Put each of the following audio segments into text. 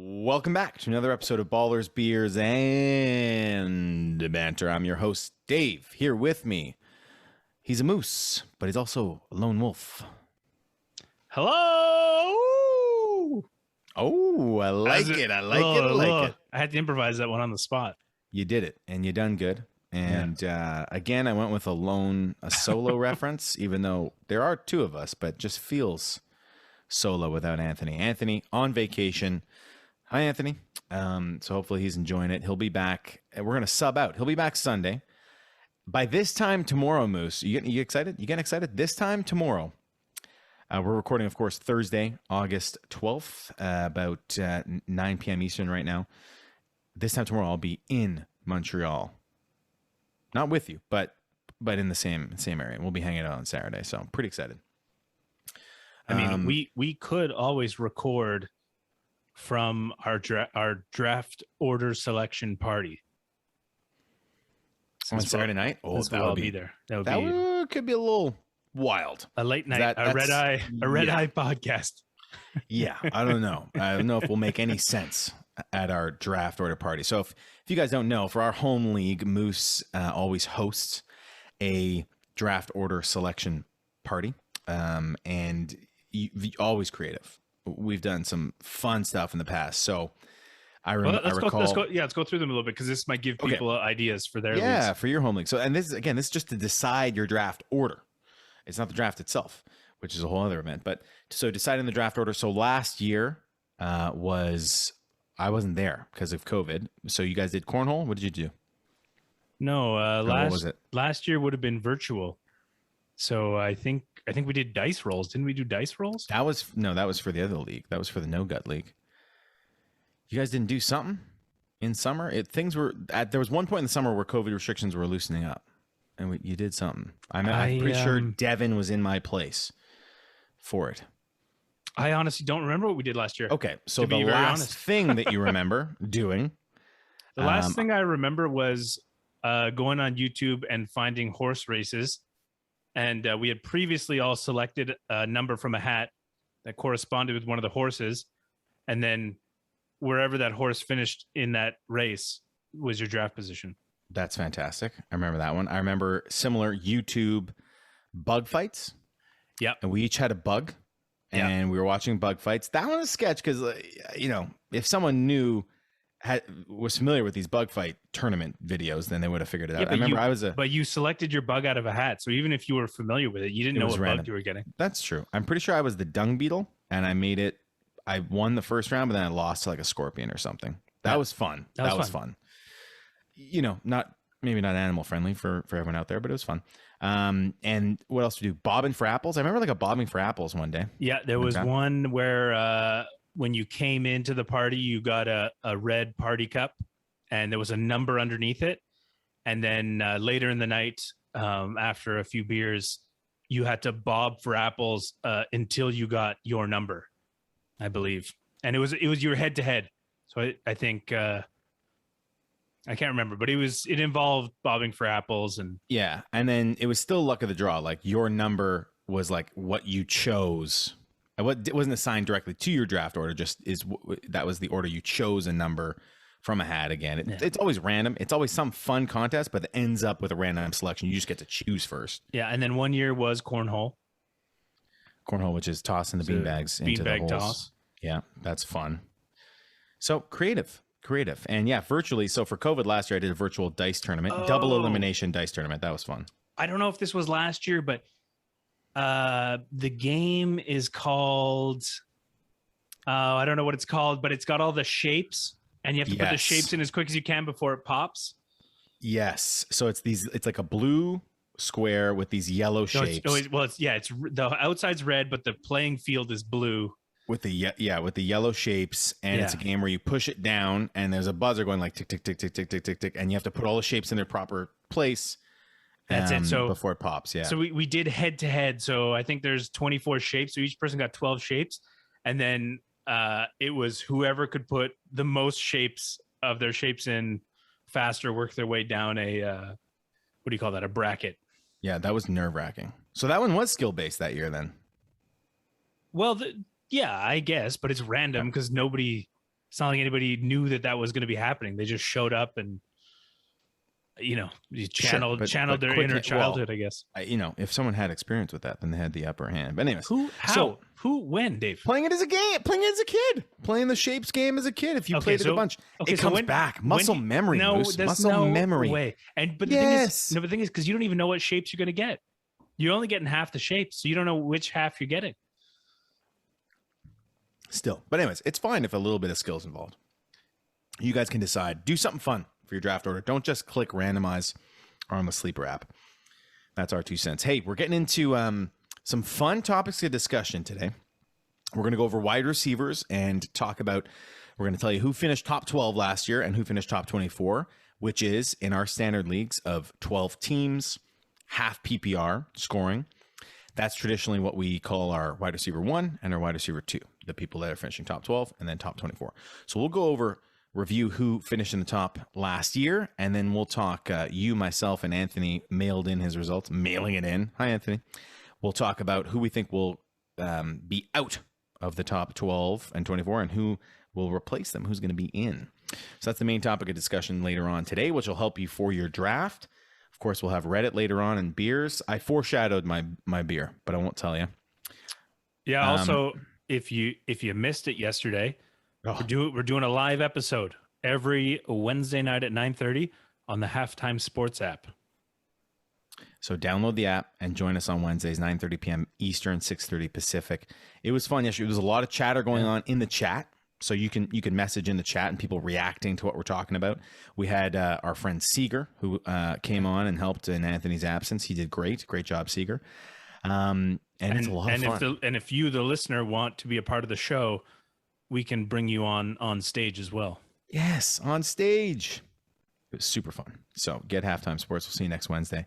Welcome back to another episode of Ballers, Beers, and Banter. I'm your host, Dave. Here with me, he's a moose, but he's also a lone wolf. Hello! Oh, I like it. I like it. I had to improvise that one on the spot. You did it, and you done good. And again, I went with a solo reference, even though there are two of us, but just feels solo without Anthony. Anthony on vacation. Hi, Anthony. So hopefully he's enjoying it. He'll be back. We're going to sub out. He'll be back Sunday. By this time tomorrow, Moose, you excited? You getting excited? This time tomorrow. We're recording, of course, Thursday, August 12th, about 9 p.m. Eastern right now. This time tomorrow, I'll be in Montreal. Not with you, but in the same area. We'll be hanging out on Saturday, so I'm pretty excited. I mean, we could always record from our draft order selection party On Saturday night. Oh, that would be there. That could be a little wild. A late night, a red eye podcast. Yeah, I don't know. I don't know if we'll make any sense at our draft order party. So if you guys don't know, for our home league, Moose always hosts a draft order selection party, and always creative. We've done some fun stuff in the past. So I recall. Let's go through them a little bit because this might give people ideas for their leagues. For your home league. So, and this is just to decide your draft order. It's not the draft itself, which is a whole other event. But so deciding the draft order. So last year I wasn't there because of COVID. So you guys did cornhole. What did you do? No, last year would have been virtual. So I think we did dice rolls. Didn't we do dice rolls? That was for the other league. That was for the No Gut League. You guys didn't do something in summer? There was one point in the summer where COVID restrictions were loosening up, and you did something. I'm pretty sure Devin was in my place for it. I honestly don't remember what we did last year. Okay, so the last thing that you remember doing. The last thing I remember was going on YouTube and finding horse races. And we had previously all selected a number from a hat that corresponded with one of the horses. And then wherever that horse finished in that race was your draft position. That's fantastic. I remember that one. I remember similar YouTube bug fights. Yeah. And we each had a bug. And we were watching bug fights. That one was sketch because, if someone was familiar with these bug fight tournament videos, then they would have figured it out. I remember but you selected your bug out of a hat. So even if you were familiar with it, you didn't know what bug you were getting. That's true. I'm pretty sure I was the dung beetle and I won the first round, but then I lost to like a scorpion or something. That was fun. That was fun. Maybe not animal friendly for everyone out there, but it was fun. And what else to do? Bobbing for apples. I remember like a bobbing for apples one day. Yeah. There was one where, when you came into the party, you got a red party cup and there was a number underneath it. And then later in the night, after a few beers, you had to bob for apples until you got your number, I believe. And it was your head to head. So I think I can't remember, but it involved bobbing for apples. And then it was still luck of the draw. Like your number was like what you chose. It wasn't assigned directly to your draft order, that was the order you chose a number from a hat. Again, it's always random. It's always some fun contest, but it ends up with a random selection. You just get to choose first. Yeah, and then one year was cornhole. Cornhole, which is tossing the beanbags into the holes. Toss. Yeah, that's fun. So creative. And virtually. So for COVID last year, I did a virtual dice tournament, double elimination dice tournament. That was fun. I don't know if this was last year, but the game is called I don't know what it's called, but it's got all the shapes and you have to put the shapes in as quick as you can before it pops. Yes. So it's like a blue square with these yellow shapes. It's the outside's red, but the playing field is blue with the yellow shapes. And it's a game where you push it down and there's a buzzer going like tick, tick, tick, tick, tick, tick, tick, tick. And you have to put all the shapes in their proper place. That's it. So before it pops, So we did head to head. So I think there's 24 shapes. So each person got 12 shapes, and then it was whoever could put the most shapes of their shapes in faster work their way down a a bracket. Yeah, that was nerve wracking. So that one was skill based that year then. Well, I guess, but it's random because nobody It's not like anybody knew that was going to be happening. They just showed up and, you channeled their inner childhood, I guess. If someone had experience with that, then they had the upper hand. But anyways, when, Dave? Playing it as a kid, playing the shapes game as a kid. If you played it a bunch, it comes back. Muscle memory, Moose. Muscle memory. Way. But the thing is, because you don't even know what shapes you're going to get. You're only getting half the shapes, so you don't know which half you're getting. Still, but anyways, it's fine if a little bit of skill is involved. You guys can decide. Do something fun for your draft order. Don't just click randomize or on the Sleeper app. That's our 2 cents. Hey, we're getting into some fun topics of discussion today. We're going to go over wide receivers and we're going to tell you who finished top 12 last year and who finished top 24, which is in our standard leagues of 12 teams, half PPR scoring. That's traditionally what we call our wide receiver 1 and our wide receiver 2, the people that are finishing top 12 and then top 24. So we'll go over, review who finished in the top last year, and then we'll talk, you, myself, and Anthony mailed in his results, mailing it in. Hi, Anthony. We'll talk about who we think will be out of the top 12 and 24 and who will replace them, who's going to be in. So that's the main topic of discussion later on today, which will help you for your draft. Of course, we'll have Reddit later on and beers. I foreshadowed my beer, but I won't tell you. Yeah. Also, if you missed it yesterday, we're doing a live episode every Wednesday night at 9:30 on the Halftime Sports app. So download the app and join us on Wednesdays, 9:30 p.m. Eastern, 6:30 Pacific. It was fun yesterday. There was a lot of chatter going on in the chat. So you can message in the chat and people reacting to what we're talking about. We had our friend Seeger, who came on and helped in Anthony's absence. He did great job, Seeger. And it's a lot of fun. If you, the listener, want to be a part of the show, we can bring you on stage as well. Yes, on stage. It was super fun. So get Halftime Sports. We'll see you next Wednesday.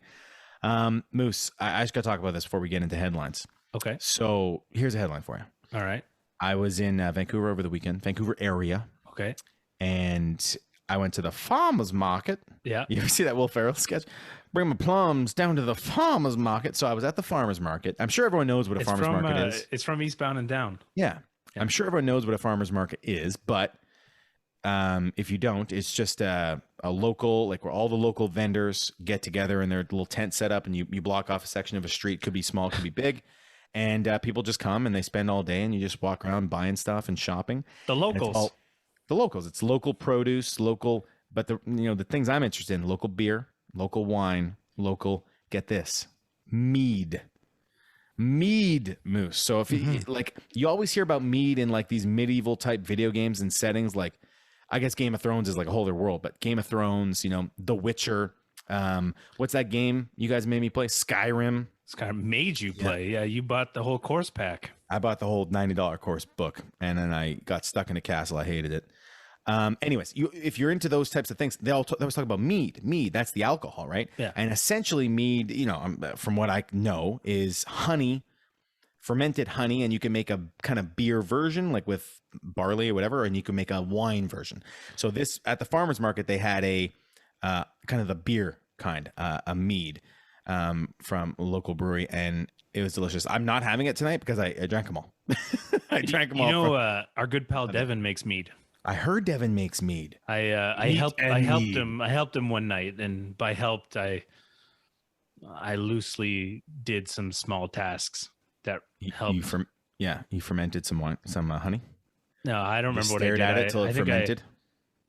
Moose, I just got to talk about this before we get into headlines. Okay. So here's a headline for you. All right. I was in Vancouver over the weekend, Vancouver area. Okay. And I went to the farmer's market. Yeah. You ever see that Will Ferrell sketch? Bring my plums down to the farmer's market. So I was at the farmer's market. I'm sure everyone knows what a farmer's market is. It's from Eastbound and Down. Yeah. I'm sure everyone knows what a farmer's market is, but if you don't, it's just a local, like where all the local vendors get together in their little tent set up and you block off a section of a street. Could be small, could be big. And people just come and they spend all day and you just walk around buying stuff and shopping. The locals. The locals. It's local produce, but the things I'm interested in, local beer, local wine, local, get this, mead, Moose. So if you always hear about mead in like these medieval type video games and settings, like I guess Game of Thrones is like a whole other world, but Game of Thrones, The Witcher, what's that game you guys made me play? Skyrim. Made you play. Yeah, you bought the whole course pack. I bought the whole $90 course book, and then I got stuck in a castle. I hated it. Anyways, if you're into those types of things, they always talk about mead. Mead, that's the alcohol, right? Yeah. And essentially mead, from what I know, is honey, fermented honey, and you can make a kind of beer version, like with barley or whatever, and you can make a wine version. So this, at the farmer's market, they had a kind of the beer kind, a mead. From a local brewery, and it was delicious. I'm not having it tonight because I drank them all. I drank them all. Our good pal Devin makes mead. I heard Devin makes mead. I helped him one night, and by helped I loosely did some small tasks that helped. You fermented some wine, some honey. No, I don't remember what I did. Stared at it till it fermented.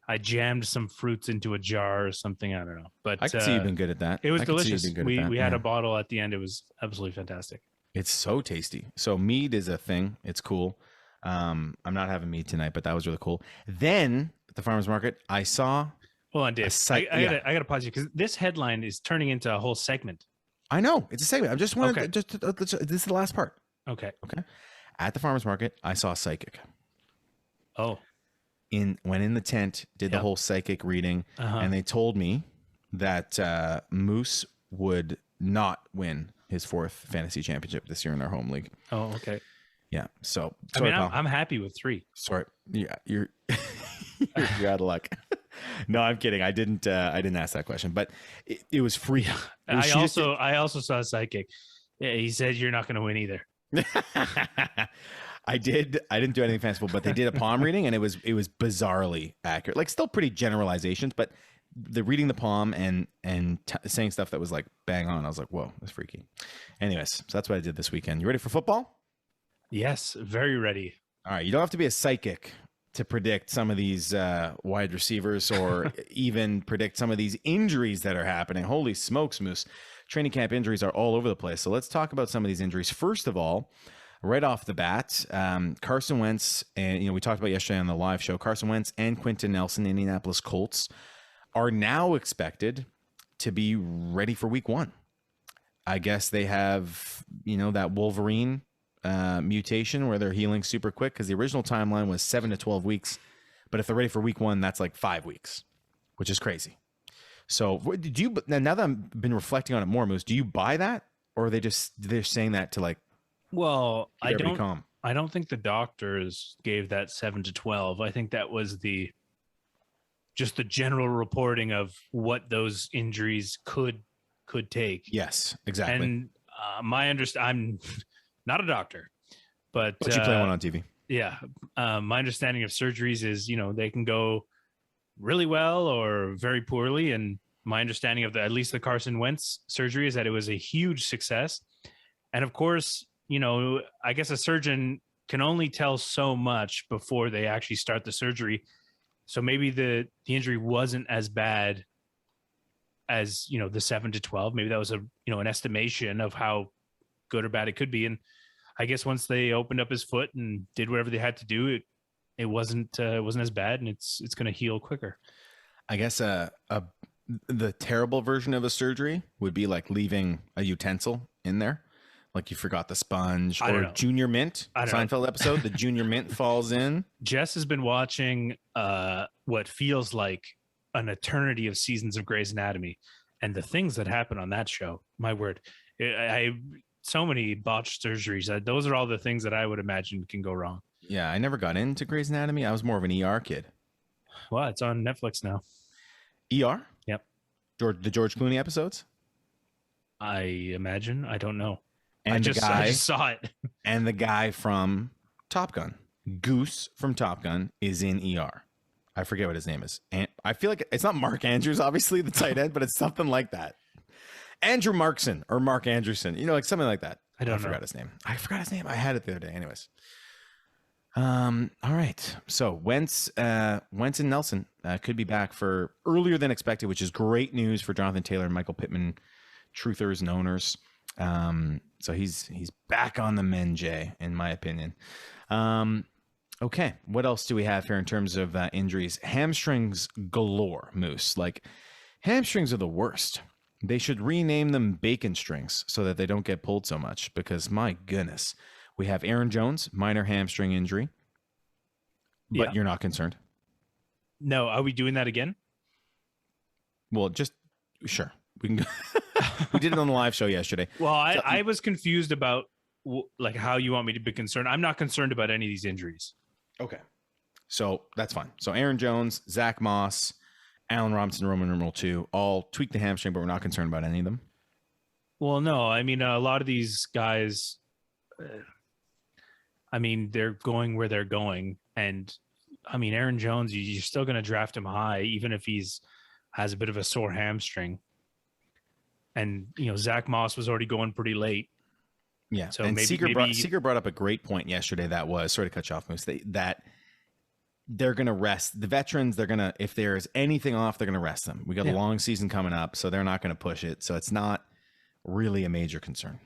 I jammed some fruits into a jar or something. I don't know, but I can see you've been good at that. It was delicious. We had a bottle at the end. It was absolutely fantastic. It's so tasty. So mead is a thing. It's cool. I'm not having mead tonight, but that was really cool. Then at the farmer's market, I saw. Hold on, Dave. I gotta pause you because this headline is turning into a whole segment. I know it's a segment. I just wanted this is the last part. Okay. At the farmer's market, I saw a psychic. Oh. Went in the tent, did the whole psychic reading, and they told me that Moose would not win his 4th fantasy championship this year in our home league. Oh, okay. Yeah. So sorry, I'm happy with 3. Sorry. Yeah, you're out of luck. No, I'm kidding. I didn't ask that question, but it was free. I also saw a psychic. Yeah, he said you're not going to win either. I didn't do anything fanciful, but they did a palm reading, and it was bizarrely accurate. Like, still pretty generalizations, but the reading the palm and saying stuff that was like bang on. I was like, whoa, that's freaky. Anyways, so that's what I did this weekend. You ready for football? Yes, very ready. All right, you don't have to be a psychic to predict some of these wide receivers or even predict some of these injuries that are happening. Holy smokes, Moose. Training camp injuries are all over the place. So let's talk about some of these injuries. First of all, right off the bat, Carson Wentz, and we talked about yesterday on the live show, Carson Wentz and Quentin Nelson, Indianapolis Colts, are now expected to be ready for week 1. I guess they have, that Wolverine mutation where they're healing super quick, because the original timeline was 7 to 12 weeks. But if they're ready for week 1, that's like 5 weeks, which is crazy. So now that I've been reflecting on it more, Moose, do you buy that? Or are they're saying that to like, well, I calm? I don't think the doctors gave that 7 to 12. I think that was just the general reporting of what those injuries could take. Yes, exactly. And I'm not a doctor, but you play one on TV. Yeah. My understanding of surgeries is, they can go really well or very poorly. And my understanding of at least the Carson Wentz surgery is that it was a huge success. And of course, I guess a surgeon can only tell so much before they actually start the surgery. So maybe the injury wasn't as bad as, the 7 to 12. Maybe that was an estimation of how good or bad it could be. And I guess once they opened up his foot and did whatever they had to do, it wasn't as bad, and it's going to heal quicker. I guess the terrible version of a surgery would be like leaving a utensil in there. Like you forgot the sponge, or Junior Mint, Seinfeld episode, the Junior Mint falls in. Jess has been watching what feels like an eternity of seasons of Grey's Anatomy, and the things that happen on that show, my word, so many botched surgeries. Those are all the things that I would imagine can go wrong. Yeah, I never got into Grey's Anatomy. I was more of an ER kid. Well, it's on Netflix now. ER? Yep. The George Clooney episodes? I imagine. I don't know. And I just saw it. And the guy from Top Gun, Goose from Top Gun, is in ER. I forget what his name is. And I feel like it's not Mark Andrews, obviously, the tight end, but it's something like that. Andrew Markson or Mark Anderson, like something like that. I forgot his name. I had it the other day. Anyways. All right. So Wentz and Nelson could be back for earlier than expected, which is great news for Jonathan Taylor and Michael Pittman, truthers and owners. So he's back on the mend, Jay, in my opinion. Okay. What else do we have here in terms of injuries? Hamstrings galore, Moose. Like, hamstrings are the worst. They should rename them bacon strings so that they don't get pulled so much, because my goodness. We have Aaron Jones, minor hamstring injury, but You're not concerned. No. Are we doing that again? Well, sure. We can go. We did it on the live show yesterday. Well, I was confused about like how you want me to be concerned. I'm not concerned about any of these injuries. Okay. So that's fine. So Aaron Jones, Zach Moss, Allen Robinson, Roman numeral 2, all tweaked the hamstring, but we're not concerned about any of them. Well, no. I mean, a lot of these guys, they're going where they're going. And Aaron Jones, you're still going to draft him high, even if has a bit of a sore hamstring. And, Zach Moss was already going pretty late. Yeah. So and Seeger brought up a great point yesterday. That was, sorry to cut you off, Moose, that they're going to rest the veterans. They're going to, if there's anything off, they're going to rest them. We got a long season coming up, so they're not going to push it. So it's not really a major concern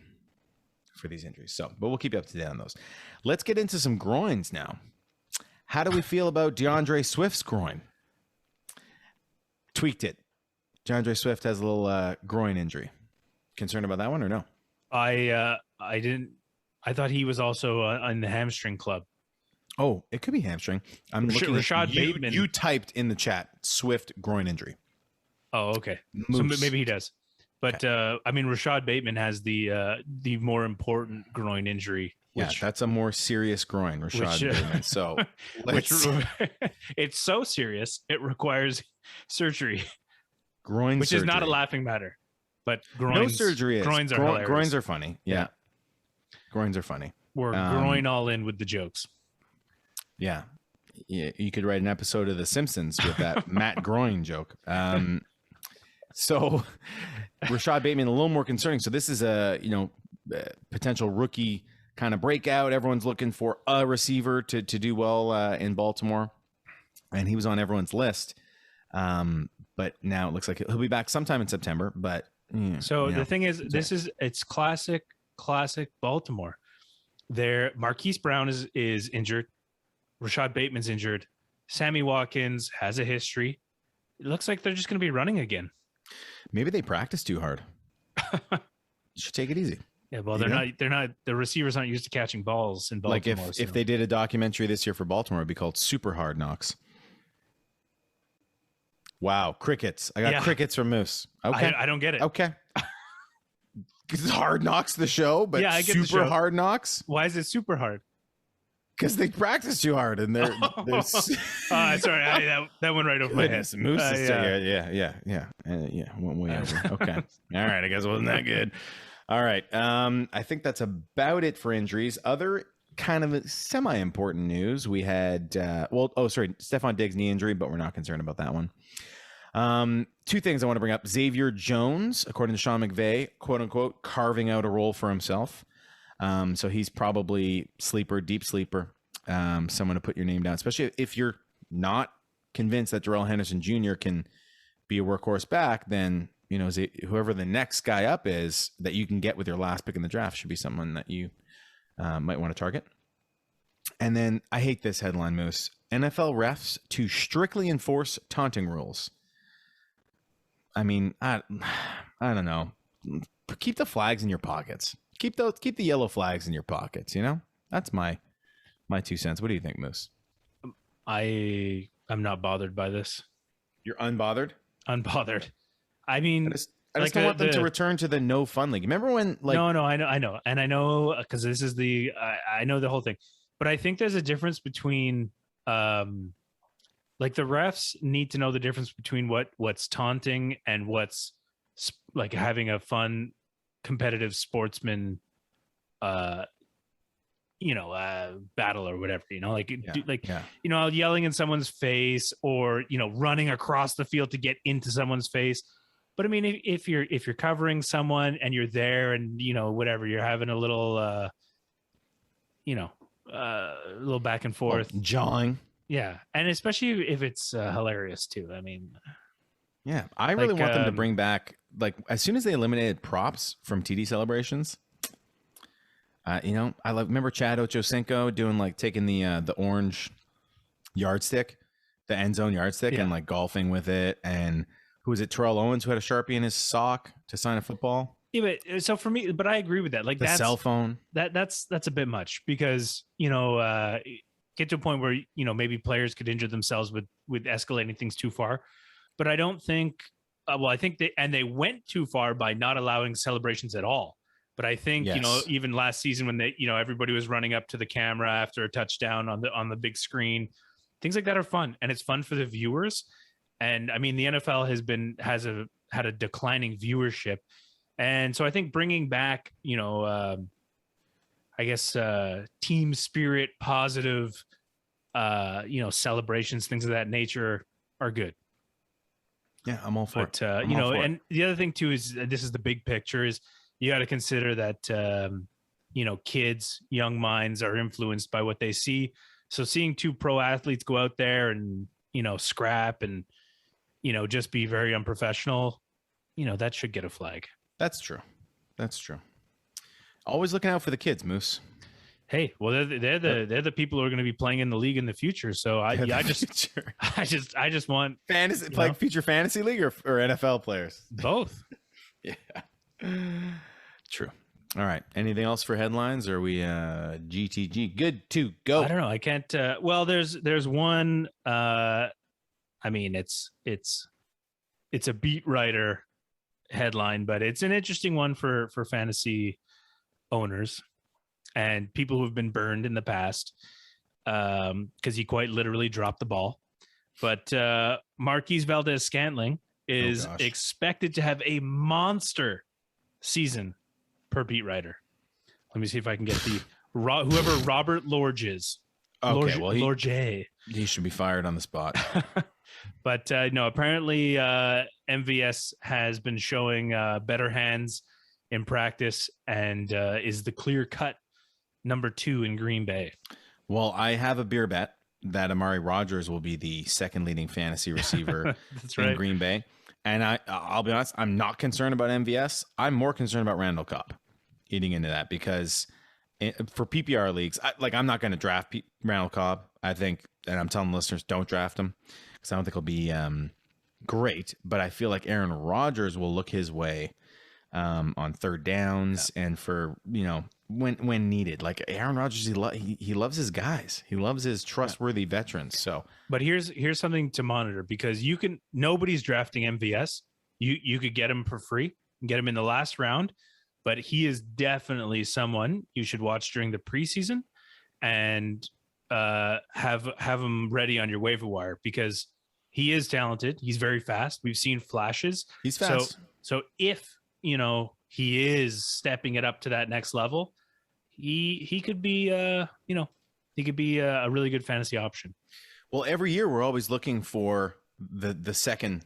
for these injuries. So, but we'll keep you up to date on those. Let's get into some groins now. How do we feel about DeAndre Swift's groin? Tweaked it. DeAndre Swift has a little groin injury. Concerned about that one or no? I didn't. I thought he was also in the hamstring club. Oh, it could be hamstring. I'm looking. Rashad Bateman. You typed in the chat Swift groin injury. Oh, okay. Moose. So maybe he does. But okay. Rashad Bateman has the more important groin injury. That's a more serious groin, Rashad Bateman. So it's so serious it requires surgery. Groin which surgery. Is not a laughing matter. But groins, no surgery is. Groins are hilarious. Groins are funny. Yeah. Groins are funny. We're groin all in with the jokes. Yeah. You could write an episode of The Simpsons with that Matt Groin joke. So Rashad Bateman, a little more concerning. So this is a potential rookie kind of breakout. Everyone's looking for a receiver to do well in Baltimore, and he was on everyone's list. But now it looks like he'll be back sometime in September. But the thing is, it's classic Baltimore. There, Marquise Brown is injured. Rashad Bateman's injured. Sammy Watkins has a history. It looks like they're just going to be running again. Maybe they practice too hard. You should take it easy. Yeah, well, they're not. The receivers aren't used to catching balls in Baltimore. Like if they did a documentary this year for Baltimore, it'd be called Super Hard Knocks. Wow, crickets! I got crickets from Moose. Okay, I don't get it. Okay, because Hard Knocks the show, but I get Super Hard Knocks. Why is it super hard? Because they practice too hard, and they're sorry, that went right over my head. Moose is yeah. Went way over. Okay, all right. I guess it wasn't that good. All right. I think that's about it for injuries. Other kind of semi-important news. We had Stephon Diggs knee injury, but we're not concerned about that one. Two things I want to bring up. Xavier Jones, according to Sean McVay, quote unquote, carving out a role for himself. So he's probably deep sleeper, someone to put your name down, especially if you're not convinced that Darrell Henderson Jr. can be a workhorse back, then, whoever the next guy up is that you can get with your last pick in the draft should be someone that you might want to target. And then I hate this headline, Moose. NFL refs to strictly enforce taunting rules. I mean, I don't know. Keep the flags in your pockets. Keep the yellow flags in your pockets, That's my 2 cents. What do you think, Moose? I'm not bothered by this. You're unbothered? Unbothered. I mean, I just don't want them to return to the no fun league. Remember when No, I know. And I know because this is I know the whole thing. But I think there's a difference between the refs need to know the difference between what's taunting and what's like having a fun competitive sportsman battle or whatever, yelling in someone's face or running across the field to get into someone's face. But I mean, if you're covering someone and you're there and whatever, you're having a little little back and forth, jawing, and especially if it's hilarious too. I mean, I really want them to bring back, as soon as they eliminated props from TD celebrations, remember Chad Ochocinco doing taking the orange yardstick, the end zone yardstick, and golfing with it. And who was it? Terrell Owens, who had a Sharpie in his sock to sign a football. Yeah, but so for me, but I agree with that. The cell phone. That's a bit much because get to a point where maybe players could injure themselves with escalating things too far. But I don't think. I think they went too far by not allowing celebrations at all. But I think even last season when they everybody was running up to the camera after a touchdown on the big screen, things like that are fun, and it's fun for the viewers. And I mean, the NFL had a declining viewership, and so I think bringing back team spirit, positive celebrations, things of that nature are good. Yeah, I'm all for it. And the other thing too is this is the big picture is you got to consider that kids, young minds are influenced by what they see. So seeing two pro athletes go out there and scrap and just be very unprofessional, that should get a flag. That's true. Always looking out for the kids, Moose. Hey, well, they're the people who are going to be playing in the league in the future. So I just want fantasy, future fantasy league or NFL players. Both. Yeah. True. All right. Anything else for headlines? Or are we GTG good to go? I don't know. I can't. Well, there's one. I mean, it's a beat writer headline, but it's an interesting one for fantasy owners and people who've been burned in the past because he quite literally dropped the ball. But Marquise Valdez-Scantling is expected to have a monster season per beat writer. Let me see if I can get the whoever Robert Lorge is. Okay, Lorge. He should be fired on the spot. But no, apparently MVS has been showing better hands in practice and is the clear-cut number 2 in Green Bay. Well, I have a beer bet that Amari Rogers will be the second leading fantasy receiver in Green Bay. And I'll be honest, I'm not concerned about MVS. I'm more concerned about Randall Cobb eating into that because for PPR leagues, I'm not going to draft Randall Cobb. I think, and I'm telling listeners, don't draft him because I don't think he'll be great. But I feel like Aaron Rodgers will look his way on third downs and for, when needed. Like Aaron Rodgers, he loves his guys. He loves his trustworthy veterans. So, but here's something to monitor because nobody's drafting MVS. You could get him for free, get him in the last round, but he is definitely someone you should watch during the preseason and have him ready on your waiver wire because he is talented. He's very fast. We've seen flashes. He's fast. So if he is stepping it up to that next level, he could be he could be a really good fantasy option. Well, every year we're always looking for the second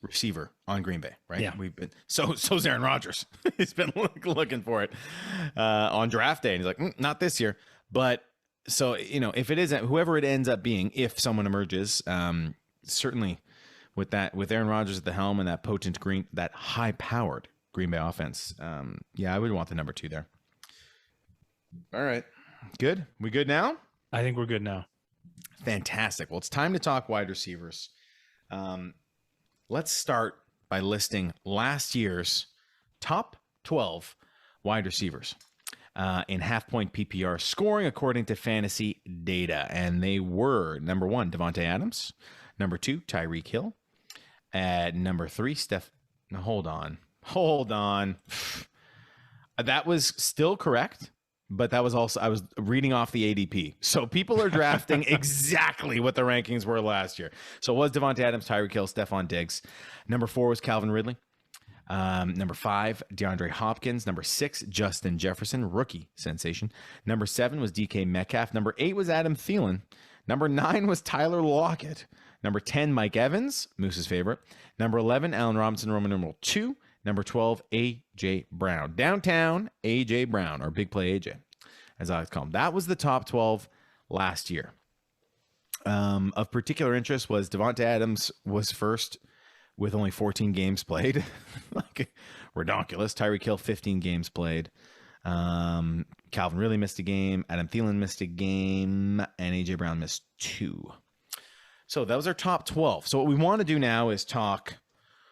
receiver on Green Bay, right? Yeah. We've been so's Aaron Rodgers. He's been looking for it on draft day, and he's like, not this year. But so if it isn't whoever it ends up being, if someone emerges, certainly with Aaron Rodgers at the helm and that high-powered Green Bay offense, I would want the number 2 there. All right, good. We good now? I think we're good now. Fantastic. Well, it's time to talk wide receivers. Let's start by listing last year's top 12 wide receivers in half-point PPR scoring according to fantasy data. And they were number 1, Davante Adams. Number 2, Tyreek Hill. At number 3, Hold on. That was still correct. But that was also, I was reading off the ADP. So people are drafting exactly what the rankings were last year. So it was Davante Adams, Tyreek Hill, Stephon Diggs. Number 4 was Calvin Ridley. Number 5, DeAndre Hopkins. Number 6, Justin Jefferson, rookie sensation. Number 7 was DK Metcalf. Number 8 was Adam Thielen. Number 9 was Tyler Lockett. Number 10, Mike Evans, Moose's favorite. Number 11, Allen Robinson, Roman numeral 2. Number 12, A.J. Brown. Downtown A.J. Brown, or Big Play A.J., as I like to call him. That was the top 12 last year. Of particular interest was Davante Adams was first with only 14 games played. Like, ridiculous. Tyreek Hill, 15 games played. Calvin Ridley missed a game. Adam Thielen missed a game. And A.J. Brown missed 2. So that was our top 12. So what we want to do now is talk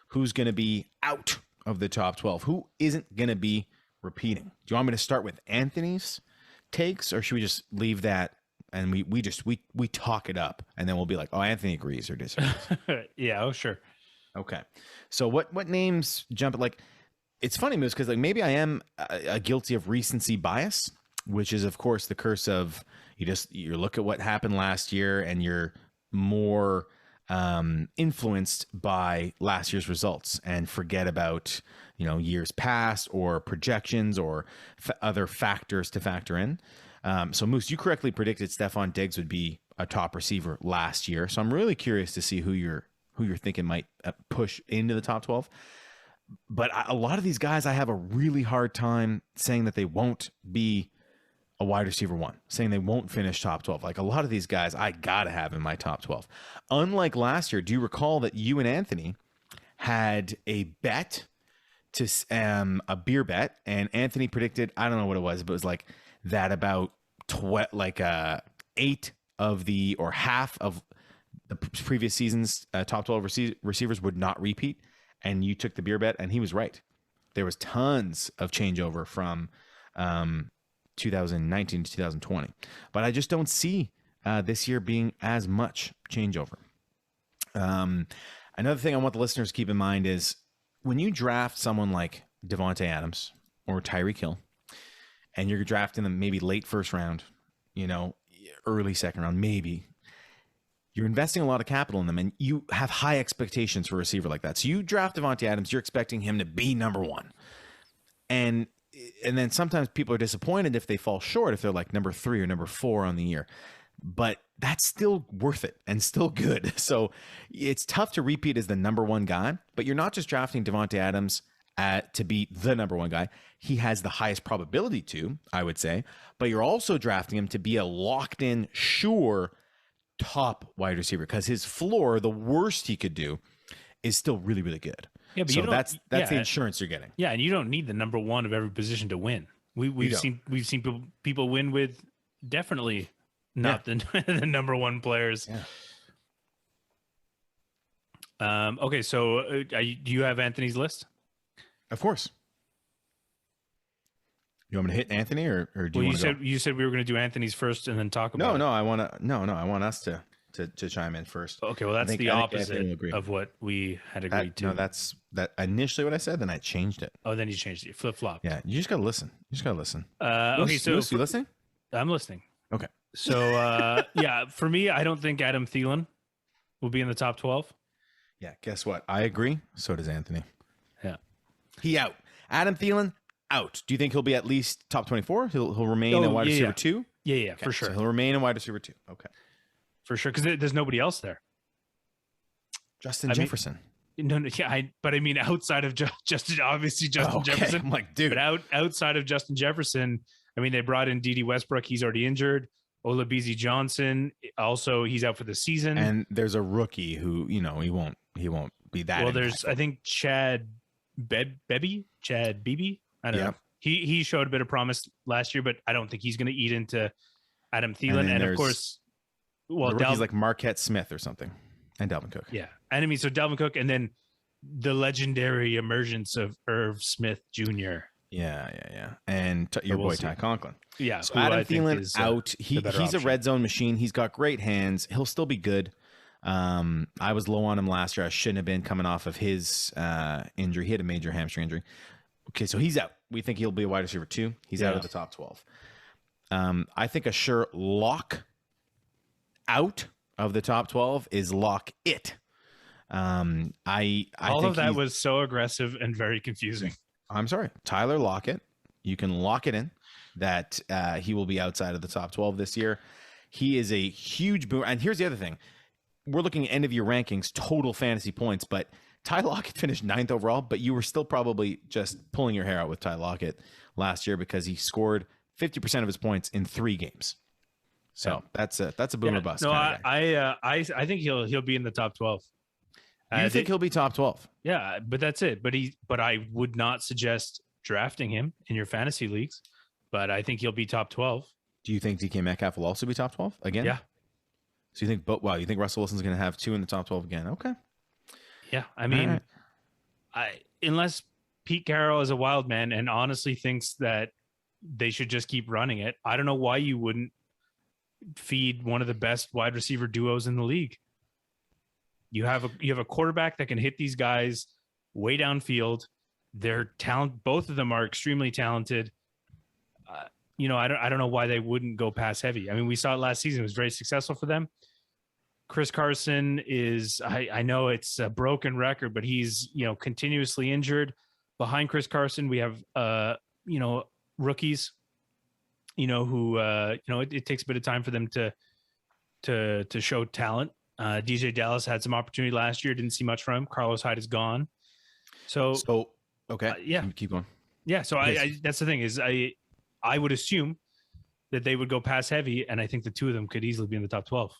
who's going to be out of the top 12. Who isn't going to be repeating? Do you want me to start with Anthony's takes, or should we just leave that and we talk it up and then we'll be like, oh, Anthony agrees or disagrees? Yeah, oh, sure. Okay. So what names jump? Like, it's funny, Moose, because like maybe I am guilty of recency bias, which is of course the curse of you look at what happened last year and you're more influenced by last year's results and forget about years past or projections or other factors to factor in. So Moose, you correctly predicted Stephon Diggs would be a top receiver last year. So I'm really curious to see who you're thinking might push into the top 12. But a lot of these guys, I have a really hard time saying that they won't be a wide receiver 1, saying they won't finish top 12. Like, a lot of these guys I got to have in my top 12. Unlike last year, do you recall that you and Anthony had a bet to a beer bet, and Anthony predicted, I don't know what it was, but it was like that about 8 of the, or half of the previous season's top 12 receivers would not repeat, and you took the beer bet, and he was right. There was tons of changeover from 2019 to 2020. But I just don't see this year being as much changeover. Another thing I want the listeners to keep in mind is when you draft someone like Davante Adams or Tyreek Hill, and you're drafting them maybe late first round, early second round, maybe, you're investing a lot of capital in them, and you have high expectations for a receiver like that. So you draft Davante Adams, you're expecting him to be number 1. And and then sometimes people are disappointed if they fall short, if they're like number 3 or number 4 on the year. But that's still worth it and still good. So it's tough to repeat as the number 1 guy, but you're not just drafting Davante Adams to be the number 1 guy. He has the highest probability to, I would say, but you're also drafting him to be a locked in, sure top wide receiver, because his floor, the worst he could do, is still really, really good. Yeah, but so that's the insurance you're getting. Yeah, and you don't need the number 1 of every position to win. We've seen people win with definitely not the number 1 players. Yeah. Okay, so do you have Anthony's list? Of course. You want me to hit Anthony, or do you want to go? You said we were going to do Anthony's first and then talk about No, I want us to chime in first. Okay, well, that's the opposite of what we had agreed to. No, that's initially what I said, then I changed it. Oh, then you changed it. Flip-flop. Yeah, you just got to listen. Okay, so you listening? I'm listening. Okay. So, for me, I don't think Adam Thielen will be in the top 12. Yeah, guess what? I agree. So does Anthony. Yeah. He out. Adam Thielen, out. Do you think he'll be at least top 24? He'll remain a wide receiver 2? Yeah, okay, for sure. So he'll remain a wide receiver 2. Okay. For sure, because there's nobody else there. Justin Jefferson. But I mean, outside of Justin Jefferson. I'm like, dude. But outside of Justin Jefferson, I mean, they brought in Dede Westbrook. He's already injured. Olabisi Johnson, also, he's out for the season. And there's a rookie who, he won't be that. Well, there's, I think, Chad Beebe. I don't know. He showed a bit of promise last year, but I don't think he's going to eat into Adam Thielen. And of course, the rookies like Marquette Smith or something, and Dalvin Cook. Yeah, and I mean, so Dalvin Cook, and then the legendary emergence of Irv Smith Jr. Yeah, and your boy Ty Conklin. Yeah, so Adam Thielen out. He's a red zone machine. He's got great hands. He'll still be good. I was low on him last year. I shouldn't have been, coming off of his injury. He had a major hamstring injury. Okay, so he's out. We think he'll be a wide receiver 2. He's out of the top 12. I think a sure lock out of the top 12 is Lockett. I all think of that was so aggressive and very confusing. I'm sorry, Tyler Lockett. You can lock it in that he will be outside of the top 12 this year. He is a huge boomer. And here's the other thing: we're looking at end of year rankings, total fantasy points, but Ty Lockett finished 9th overall. But you were still probably just pulling your hair out with Ty Lockett last year because he scored 50% of his points in 3 games. So that's a boomer bust. No, I think he'll be in the top 12. You think he'll be top 12? Yeah, but that's it. But I would not suggest drafting him in your fantasy leagues. But I think he'll be top 12. Do you think DK Metcalf will also be top 12 again? Yeah. So you think, you think Russell Wilson's going to have 2 in the top 12 again? Okay. Yeah, I mean, unless Pete Carroll is a wild man and honestly thinks that they should just keep running it, I don't know why you wouldn't feed one of the best wide receiver duos in the league. You have a quarterback that can hit these guys way downfield. They're talent. Both of them are extremely talented. I don't know why they wouldn't go pass heavy. I mean, we saw it last season. It was very successful for them. Chris Carson is, I know it's a broken record, but he's, continuously injured. Behind Chris Carson, we have, rookies, who, it takes a bit of time for them to show talent. DJ Dallas had some opportunity last year. Didn't see much from him. Carlos Hyde is gone. So okay. Keep going. Yeah. So I that's the thing is I would assume that they would go pass heavy. And I think the 2 of them could easily be in the top 12.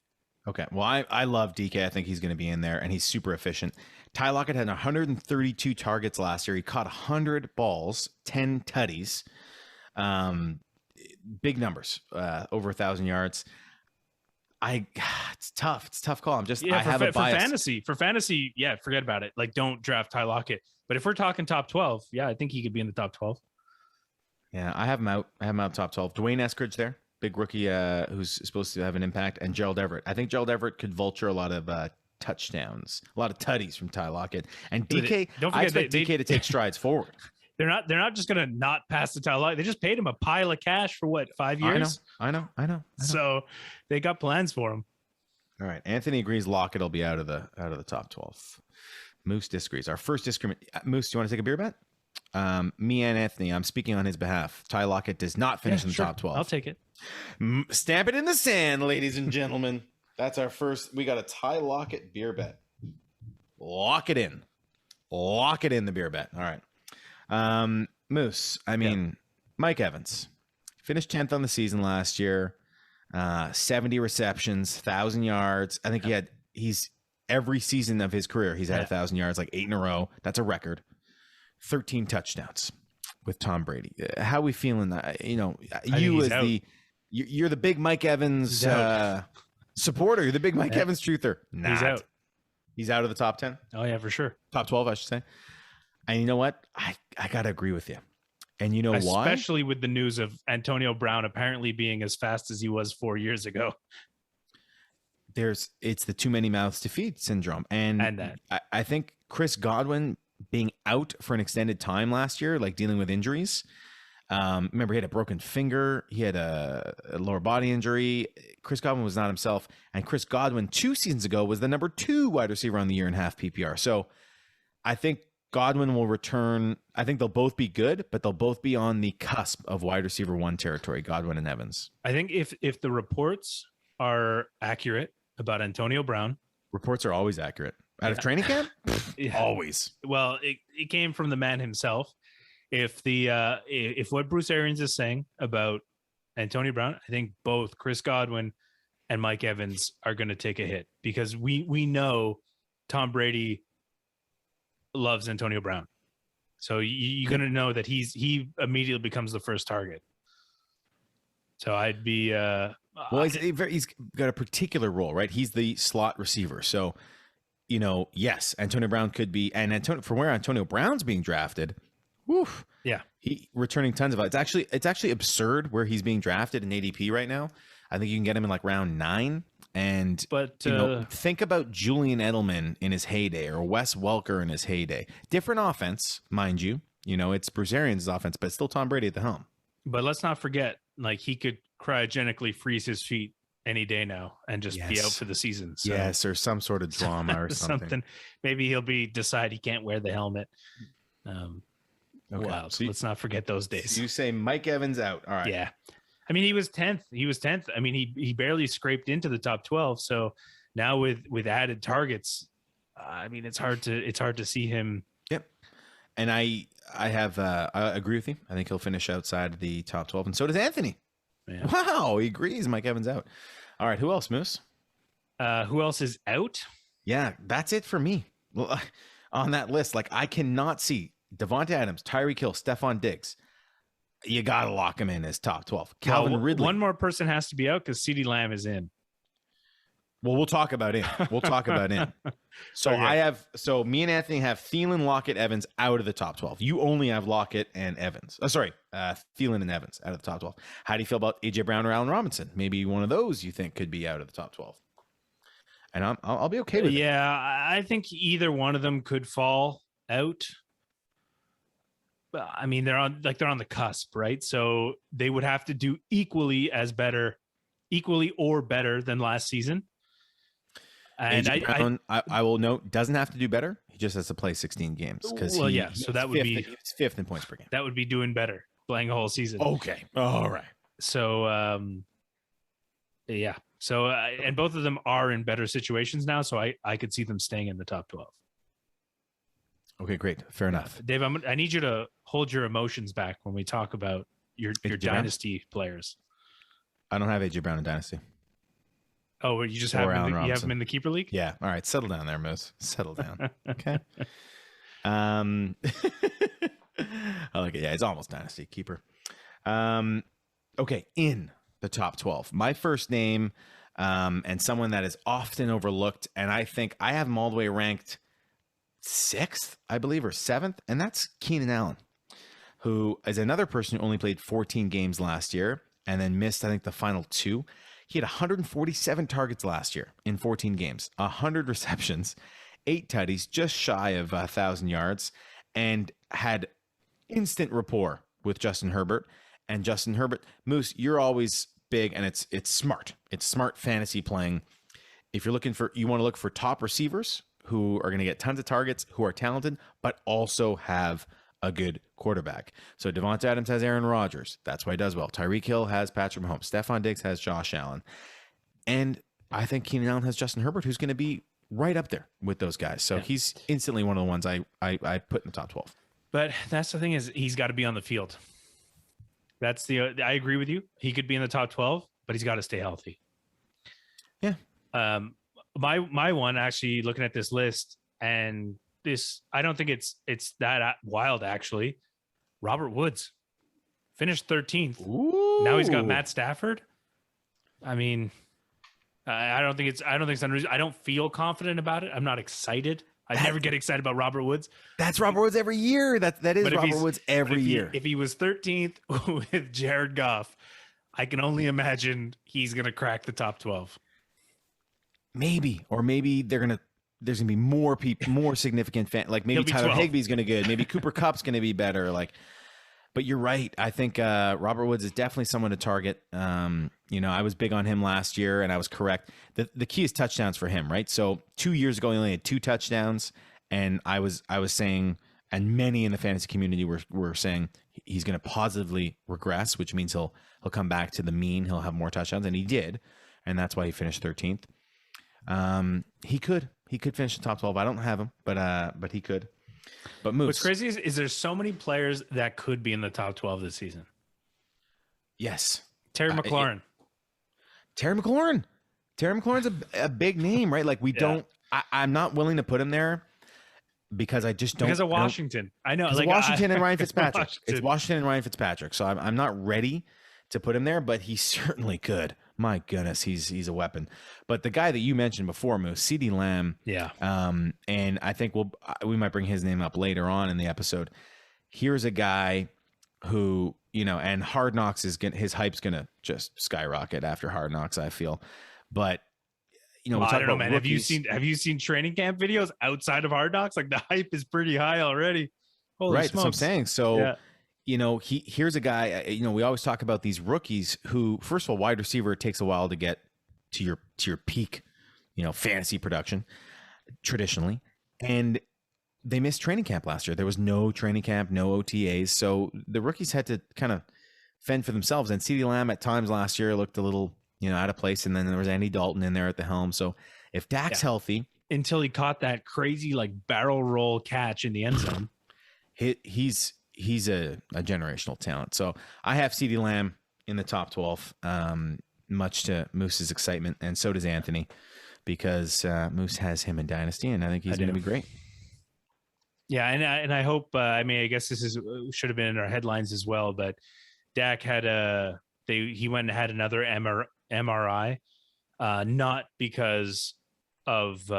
Okay. Well, I love DK. I think he's going to be in there, and he's super efficient. Ty Lockett had 132 targets last year. He caught 100 balls, 10 tutties. Big numbers, over 1,000 yards. It's tough. It's a tough call. I have a bias. For fantasy, yeah, forget about it. Like, don't draft Ty Lockett. But if we're talking top 12, yeah, I think he could be in the top 12. Yeah, I have him out top 12. Dwayne Eskridge there, big rookie who's supposed to have an impact, and Gerald Everett. I think Gerald Everett could vulture a lot of touchdowns, a lot of tutties from Ty Lockett. And DK, don't forget, I expect DK to take strides forward. They're not just going to not pass the Ty Lockett. They just paid him a pile of cash for what, 5 years? I know. So they got plans for him. All right. Anthony agrees Lockett will be out of the top 12. Moose disagrees. Our first disagreement. Moose, do you want to take a beer bet? Me and Anthony, I'm speaking on his behalf. Tyler Lockett does not finish in the top 12. I'll take it. Stamp it in the sand, ladies and gentlemen. That's our first. We got a Tyler Lockett beer bet. Lock it in. Lock it in, the beer bet. All right. Moose, Mike Evans finished 10th on the season last year. 70 receptions, 1,000 yards. I think he's every season of his career, he's had 1,000 yards, like 8 in a row. That's a record. 13 touchdowns with Tom Brady. How are we feeling that? You're the big Mike Evans supporter. You're the big Mike Evans truther. He's out. He's out of the top 10. Oh yeah, for sure. Top 12, I should say. And you know what? I got to agree with you. And you know why? Especially with the news of Antonio Brown apparently being as fast as he was 4 years ago. It's the too many mouths to feed syndrome. And that. I think Chris Godwin being out for an extended time last year, like dealing with injuries. Remember, he had a broken finger. He had a lower body injury. Chris Godwin was not himself. And Chris Godwin 2 seasons ago was the number 2 wide receiver on the year in half PPR. So I think Godwin will return. I think they'll both be good, but they'll both be on the cusp of wide receiver 1 territory, Godwin and Evans. I think if the reports are accurate about Antonio Brown. Reports are always accurate. Out of training camp? Always. Well, it came from the man himself. If what Bruce Arians is saying about Antonio Brown, I think both Chris Godwin and Mike Evans are going to take a hit because we know Tom Brady loves Antonio Brown. So you're going to know that he immediately becomes the first target. So I'd be well, he's got a particular role, right? He's the slot receiver. So, yes, Antonio Brown could be, and from where Antonio Brown's being drafted, woof. Yeah. He returning tons of it. It's actually absurd where he's being drafted in ADP right now. I think you can get him in like round 9. But think about Julian Edelman in his heyday or Wes Welker in his heyday. Different offense, mind you. It's Bruce Arians' offense, but it's still Tom Brady at the helm. But let's not forget, like he could cryogenically freeze his feet any day now and just be out for the season. So. Yes, or some sort of drama or something. Maybe he'll decide he can't wear the helmet. Okay. Wow. So let's not forget those days. You say Mike Evans out. All right. Yeah. I mean, he was 10th. I mean, he barely scraped into the top 12. So now with added targets, I mean, it's hard to see him. Yep. And I agree with you. I think he'll finish outside the top 12, and so does Anthony. Yeah. Wow, he agrees. Mike Evans out. All right, who else, Moose? Who else is out? Yeah, that's it for me. Well, on that list, like I cannot see Devontae Adams, Tyreek Hill, Stephon Diggs. You got to lock him in as top 12. Calvin Ridley. One more person has to be out because Ceedee Lamb is in. Well, we'll talk about it. So okay. Me and Anthony have Thielen, Lockett, Evans out of the top 12. You only have Lockett and Evans. Thielen and Evans out of the top 12. How do you feel about AJ Brown or Allen Robinson? Maybe one of those you think could be out of the top 12. And I'll be okay with it. Yeah, I think either one of them could fall out. I mean, they're on the cusp, right? So they would have to do equally or better than last season. And I will note, doesn't have to do better. He just has to play 16 games because so that would be fifth in points per game. That would be doing better, playing a whole season. Okay, all right. So yeah. So and both of them are in better situations now. So I could see them staying in the top 12. Okay, great, fair enough. Dave, I need you to hold your emotions back when we talk about your dynasty players. I don't have AJ Brown in dynasty. Oh, you just have him in the keeper league? Yeah. All right. Settle down there, Moose. Settle down. Okay. I like it. Yeah, it's almost dynasty keeper. Okay, in the top 12. My first name, and someone that is often overlooked, and I think I have him all the way ranked 6th, I believe, or 7th, and that's Keenan Allen, who is another person who only played 14 games last year and then missed, I think, the final 2. He had 147 targets last year in 14 games, 100 receptions, 8 tutties, just shy of 1,000 yards, and had instant rapport with Justin Herbert. And Justin Herbert, Moose, you're always big, and it's smart. It's smart fantasy playing. If you want to look for top receivers who are going to get tons of targets, who are talented, but also have a good quarterback. So Devonta Adams has Aaron Rodgers. That's why he does well. Tyreek Hill has Patrick Mahomes. Stephon Diggs has Josh Allen. And I think Keenan Allen has Justin Herbert, who's going to be right up there with those guys. So he's instantly one of the ones I put in the top 12. But that's the thing is he's got to be on the field. That's I agree with you. He could be in the top 12, but he's got to stay healthy. Yeah. My one actually looking at this list, and this, I don't think it's that wild actually. Robert Woods finished 13th. Ooh. Now he's got Matt Stafford. I mean, I don't think it's unreasonable. I don't feel confident about it. I'm not excited. I never get excited about Robert Woods. That's Robert Woods every year. That is Robert Woods every year. If he was 13th with Jared Goff, I can only imagine he's going to crack the top 12. Maybe there's going to be more people, more significant fan. Like maybe Tyler Higbee's going to good. Maybe Cooper Kupp's going to be better. Like, but you're right. I think Robert Woods is definitely someone to target. I was big on him last year, and I was correct. The key is touchdowns for him, right? So 2 years ago, he only had 2 touchdowns, and I was saying, and many in the fantasy community were saying he's going to positively regress, which means he'll come back to the mean. He'll have more touchdowns, and he did, and that's why he finished 13th. He could finish the top 12. I don't have him, but he could. But Moose, what's crazy is there's so many players that could be in the top 12 this season. Yes. Terry McLaurin. Terry McLaurin's a big name, right? Like I'm not willing to put him there because I just don't. Because of Washington. I know. Like Washington and Ryan Fitzpatrick. It's Washington and Ryan Fitzpatrick. So I'm not ready to put him there, but he certainly could. My goodness, he's a weapon. But the guy that you mentioned before, Moose, Ceedee Lamb. Yeah. And I think we might bring his name up later on in the episode. Here's a guy who, and Hard Knocks his hype's gonna just skyrocket after Hard Knocks, I feel. But we talk I don't know, about man. rookies. Have you seen training camp videos outside of Hard Knocks? Like the hype is pretty high already. Holy right, smokes. that's what I'm saying. So. Yeah. Here's a guy, we always talk about these rookies who, first of all, wide receiver, it takes a while to get to your peak, fantasy production traditionally. And they missed training camp last year. There was no training camp, no OTAs. So the rookies had to kind of fend for themselves. And Ceedee Lamb at times last year looked a little, out of place. And then there was Andy Dalton in there at the helm. So if Dak's healthy. Until he caught that crazy barrel roll catch in the end zone. He's a generational talent. So I have Ceedee Lamb in the top 12, much to Moose's excitement. And so does Anthony, because Moose has him in Dynasty, and I think he's going to be great. Yeah, and I hope, I guess this should have been in our headlines as well, but Dak had he went and had another MRI, not because of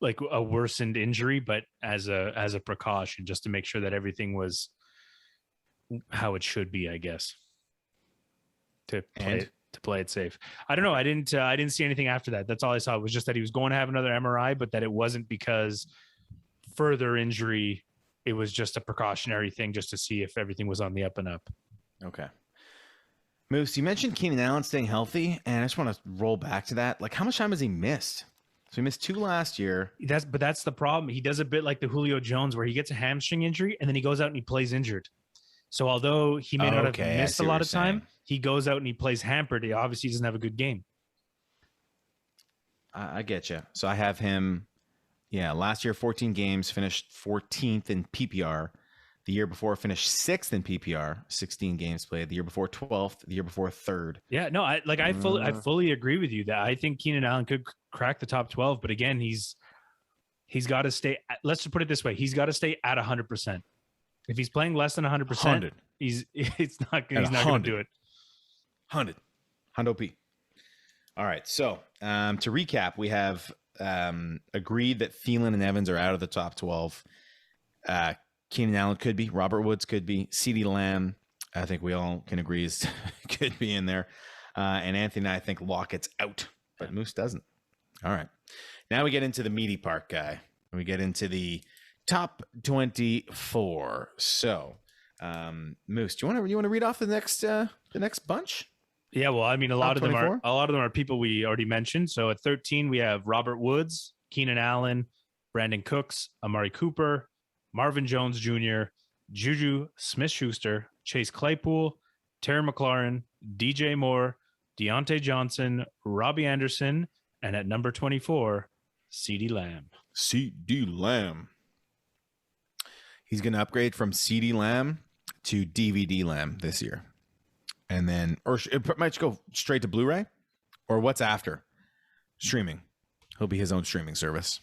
a worsened injury, but as a precaution, just to make sure that everything was how it should be, I guess, to play it safe. I don't know. I didn't see anything after that. That's all I saw. It was just that he was going to have another MRI, but that it wasn't because further injury. It was just a precautionary thing just to see if everything was on the up and up. Okay. Moose, you mentioned Keenan Allen staying healthy, and I just want to roll back to that. How much time has he missed? So he missed 2 last year. That's the problem. He does a bit like the Julio Jones, where he gets a hamstring injury and then he goes out and he plays injured. So although he may not have missed a lot of time, he goes out and he plays hampered. He obviously doesn't have a good game. I get you. So I have him. Yeah, last year 14 games, finished 14th in PPR. The year before finished 6th in PPR, 16 games played. The year before 12th. The year before 3rd. Yeah, no, I fully agree with you that I think Keenan Allen could crack the top 12, but again, he's got to stay. Let's just put it this way: he's got to stay at 100%. If he's playing less than 100%, he's not going to do it. 100 P. All right. So to recap, we have agreed that Thielen and Evans are out of the top 12. Keenan Allen could be. Robert Woods could be. Ceedee Lamb, I think we all can agree, could be in there. And Anthony and I think Lockett's out, but Moose doesn't. All right. Now we get into the meaty part, guy. We get into the top 24. So, Moose, do you want to read off the next bunch? Yeah, well, a lot of them are people we already mentioned. So at 13, we have Robert Woods, Keenan Allen, Brandon Cooks, Amari Cooper, Marvin Jones Jr., Juju Smith-Schuster, Chase Claypool, Terry McLaurin, DJ Moore, Deontay Johnson, Robbie Anderson, and at number 24, Ceedee Lamb. Ceedee Lamb. He's going to upgrade from Ceedee Lamb to DVD Lamb this year. And then, or it might go straight to Blu-ray, or what's after? Streaming. He'll be his own streaming service.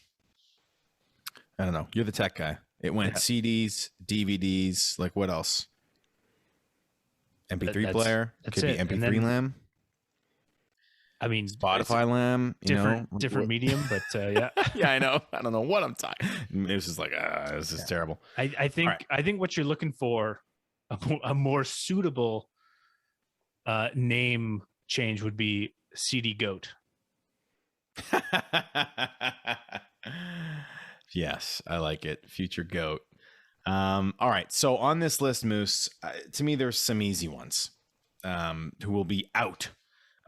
I don't know. You're the tech guy. It went CDs, DVDs, like what else? MP3 player. Could be MP3 then, Lamb. I mean, Spotify Lamb. Different medium, but yeah. Yeah, I know. I don't know what I'm talking. It was just like, this is terrible. I think I think what you're looking for, a more suitable name change would be Ceedee Goat. Yes, I like it. Future GOAT. All right. So on this list, Moose, to me, there's some easy ones who will be out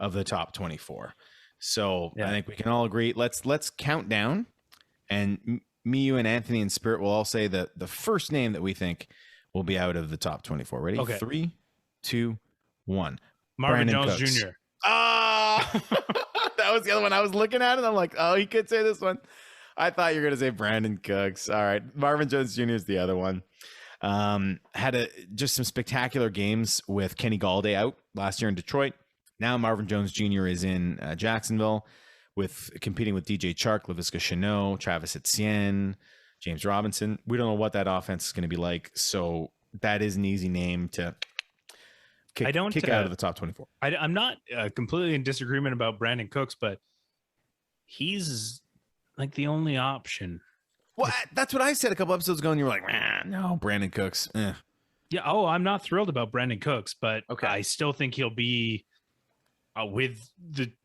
of the top 24. So I think we can all agree. Let's count down, and me, you, and Anthony and Spirit will all say that the first name that we think will be out of the top 24. Ready? Okay. 3, 2, 1. Marvin Jones Cooks. Jr. Ah, that was the other one I was looking at, and I'm like, oh, he could say this one. I thought you were going to say Brandon Cooks. All right. Marvin Jones Jr. is the other one. Had just some spectacular games with Kenny Galladay out last year in Detroit. Now Marvin Jones Jr. is in Jacksonville competing with DJ Chark, Laviska Shenault, Travis Etienne, James Robinson. We don't know what that offense is going to be like. So that is an easy name to kick out of the top 24. I'm not completely in disagreement about Brandon Cooks, but he's like the only option. Well, that's what I said a couple episodes ago, and you were like, no, Brandon Cooks. Yeah. Oh, I'm not thrilled about Brandon Cooks, but I still think he'll be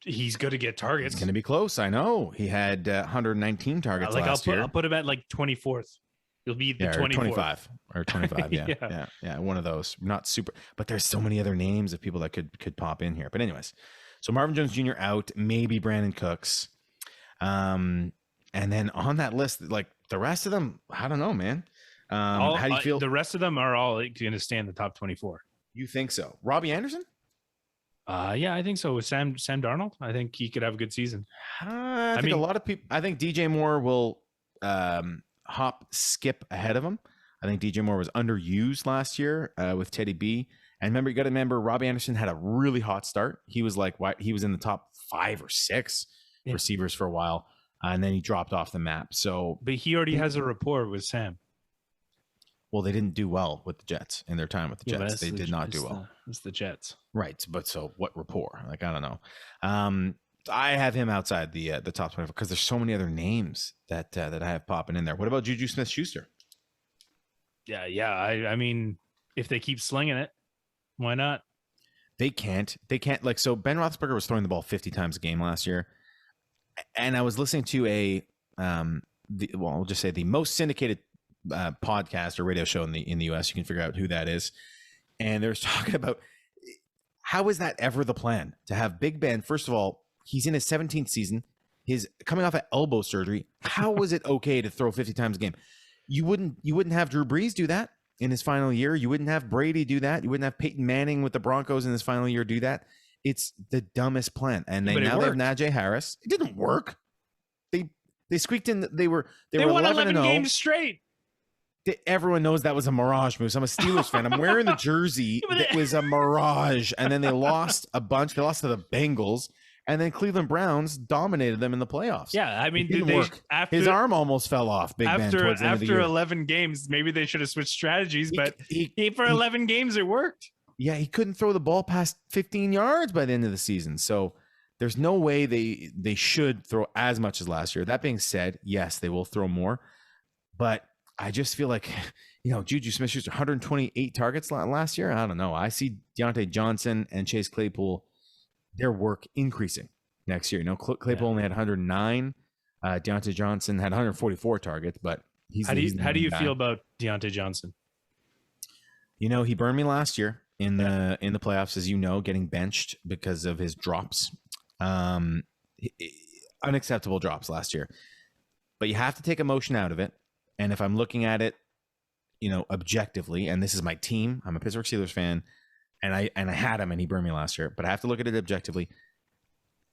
he's going to get targets. It's going to be close. I know. He had 119 targets last year. I'll put him at like 24th. He'll be the 24th. Or 25. Yeah. Yeah. One of those. Not super, but there's so many other names of people that could pop in here. But anyways, so Marvin Jones Jr. out, maybe Brandon Cooks. And then on that list, like the rest of them, I don't know, man. How do you feel? The rest of them are all going to stay in the top 24. You think so? Robbie Anderson? Yeah, I think so. With Sam Darnold, I think he could have a good season. I think a lot of people. I think DJ Moore will skip ahead of him. I think DJ Moore was underused last year with Teddy B. And you got to remember, Robbie Anderson had a really hot start. He was he was in the top 5 or 6 receivers for a while. And then he dropped off the map. But he already has a rapport with Sam. Well, they didn't do well with the Jets in their time with the Jets. They did not do well. It's the Jets, right? But so what rapport? Like I don't know. I have him outside the top 24 because there's so many other names that I have popping in there. What about Juju Smith-Schuster? Yeah. I mean, if they keep slinging it, why not? They can't. Like so. Ben Roethlisberger was throwing the ball 50 times a game last year. And I was listening to I'll just say the most syndicated podcast or radio show in the US. You can figure out who that is. And they're talking about how is that ever the plan to have Big Ben? First of all, he's in his 17th season. He's coming off of elbow surgery. How was it okay to throw 50 times a game? You wouldn't have Drew Brees do that in his final year. You wouldn't have Brady do that. You wouldn't have Peyton Manning with the Broncos in his final year do that. It's the dumbest plan. And they have Najee Harris. It didn't work. They squeaked in. They won 11 games straight. Everyone knows that was a mirage, Moose. I'm a Steelers fan. I'm wearing the jersey. It was a mirage. And then they lost a bunch. They lost to the Bengals. And then Cleveland Browns dominated them in the playoffs. Yeah, I mean, his arm almost fell off. Big Ben towards the end of the year. After 11 games, maybe they should have switched strategies. But for 11 games, it worked. Yeah, he couldn't throw the ball past 15 yards by the end of the season. So there's no way they should throw as much as last year. That being said, yes, they will throw more. But I just feel like, Juju Smith-Schuster, 128 targets last year. I don't know. I see Deontay Johnson and Chase Claypool, their work increasing next year. Claypool only had 109. Deontay Johnson had 144 targets, but how do you feel about Deontay Johnson? He burned me last year in the playoffs, as you know, getting benched because of his drops. Unacceptable drops last year. But you have to take emotion out of it. And if I'm looking at it, objectively, and this is my team. I'm a Pittsburgh Steelers fan, and I had him, and he burned me last year. But I have to look at it objectively.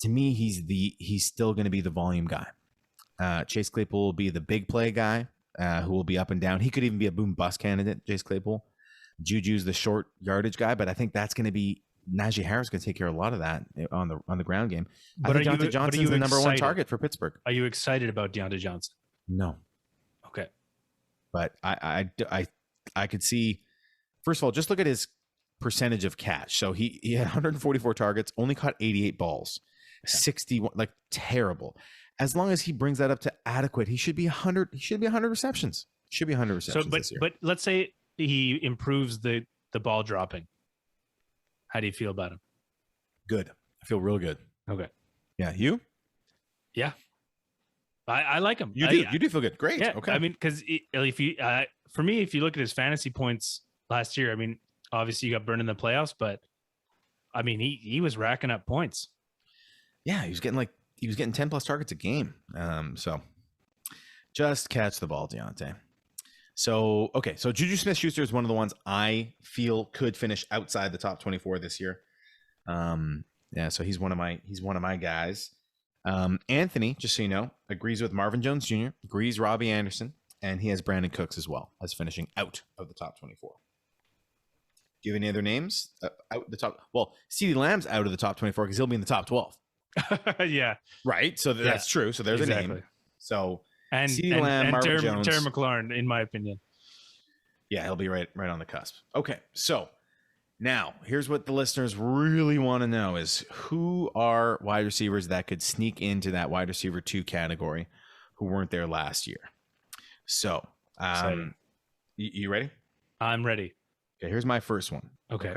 To me, he's still going to be the volume guy. Chase Claypool will be the big play guy who will be up and down. He could even be a boom bust candidate, Chase Claypool. Juju's the short yardage guy, but I think that's going to be Najee Harris going to take care of a lot of that on the ground game. But I think Deontay Johnson's the number one target for Pittsburgh. Are you excited about Deontay Johnson? No. Okay. But I could see, first of all, just look at his percentage of catch. So he had 144 targets, only caught 88 balls, 61, like terrible. As long as he brings that up to adequate, he should be 100. He should be 100 receptions. Should be 100 receptions. So, this year. but let's say he improves the ball dropping. How do you feel about him? Good. I feel real good. Okay. Yeah. You? Yeah. I like him. You do. You do feel good. Great. Yeah. Okay. I mean, because if you, for me, if you look at his fantasy points last year, I mean, obviously you got burned in the playoffs, but I mean, he was racking up points. Yeah, he was getting 10 plus targets a game. So just catch the ball, Deontay. So Juju Smith-Schuster is one of the ones I feel could finish outside the top 24 this year. So he's one of my guys. Anthony, just so you know, agrees with Marvin Jones Jr., agrees Robbie Anderson, and he has Brandon Cooks as well as finishing out of the top 24. Do you have any other names out the top? Well, Ceedee Lamb's out of the top 24 because he'll be in the top 12. Yeah. Right. So that's true. So there's a name. So and Ceedee Lamb, Marvin Jones, Terry McLaurin, in my opinion. Yeah, he'll be right on the cusp. Okay. So now here's what the listeners really want to know is who are wide receivers that could sneak into that wide receiver 2 category who weren't there last year. So you ready? I'm ready. Okay, here's my first one. Okay.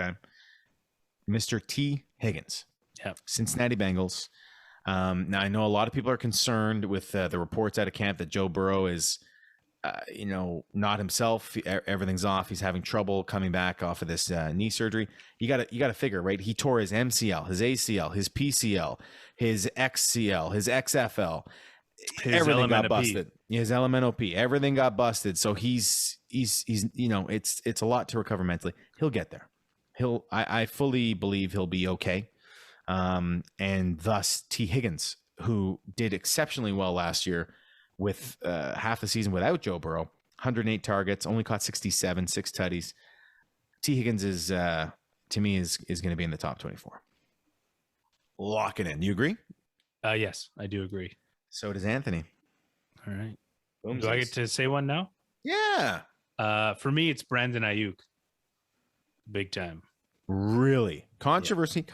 Mr. T. Higgins. Yeah. Cincinnati Bengals. Now, I know a lot of people are concerned with the reports out of camp that Joe Burrow is, not himself. Everything's off. He's having trouble coming back off of this knee surgery. You got to figure, right? He tore his MCL, his ACL, his PCL, his XCL, his XFL. Everything got busted. His LMNOP. Everything got busted. So he's it's a lot to recover mentally. He'll get there. I fully believe he'll be okay. And thus T. Higgins, who did exceptionally well last year with half the season without Joe Burrow, 108 targets, only caught 67, 6 tutties. T. Higgins is, to me, is going to be in the top 24. Lock it in. You agree? Yes, I do agree. So does Anthony. All right. Boomsies. Do I get to say one now? Yeah. For me, it's Brandon Aiyuk. Big time. Really? Controversy.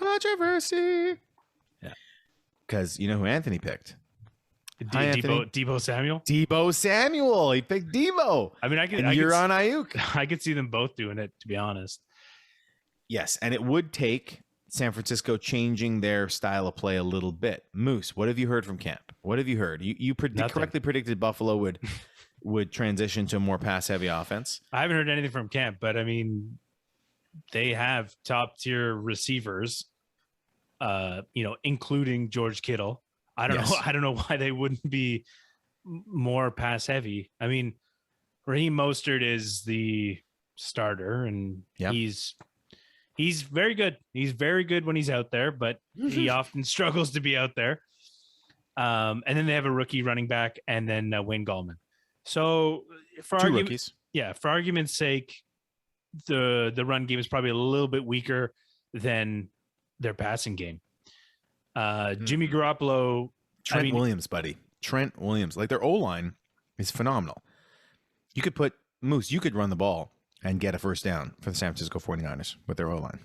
Yeah. Because you know who Anthony picked? Deebo Samuel. Deebo Samuel. He picked Deebo. I mean, you're on Aiyuk. I could see them both doing it, to be honest. Yes, and it would take San Francisco changing their style of play a little bit. Moose, what have you heard from camp? What have you heard? You correctly predicted Buffalo would transition to a more pass-heavy offense. I haven't heard anything from camp, but I mean, they have top-tier receivers, including George Kittle. I don't know why they wouldn't be more pass-heavy. I mean, Raheem Mostert is the starter, and he's very good. He's very good when he's out there, but he often struggles to be out there. And then they have a rookie running back, and then Wayne Gallman. So for argument's sake, the run game is probably a little bit weaker than their passing game. Jimmy Garoppolo, Trent Williams, buddy. Trent Williams, like their O-line is phenomenal. You could put Moose. You could run the ball and get a first down for the San Francisco 49ers with their O-line.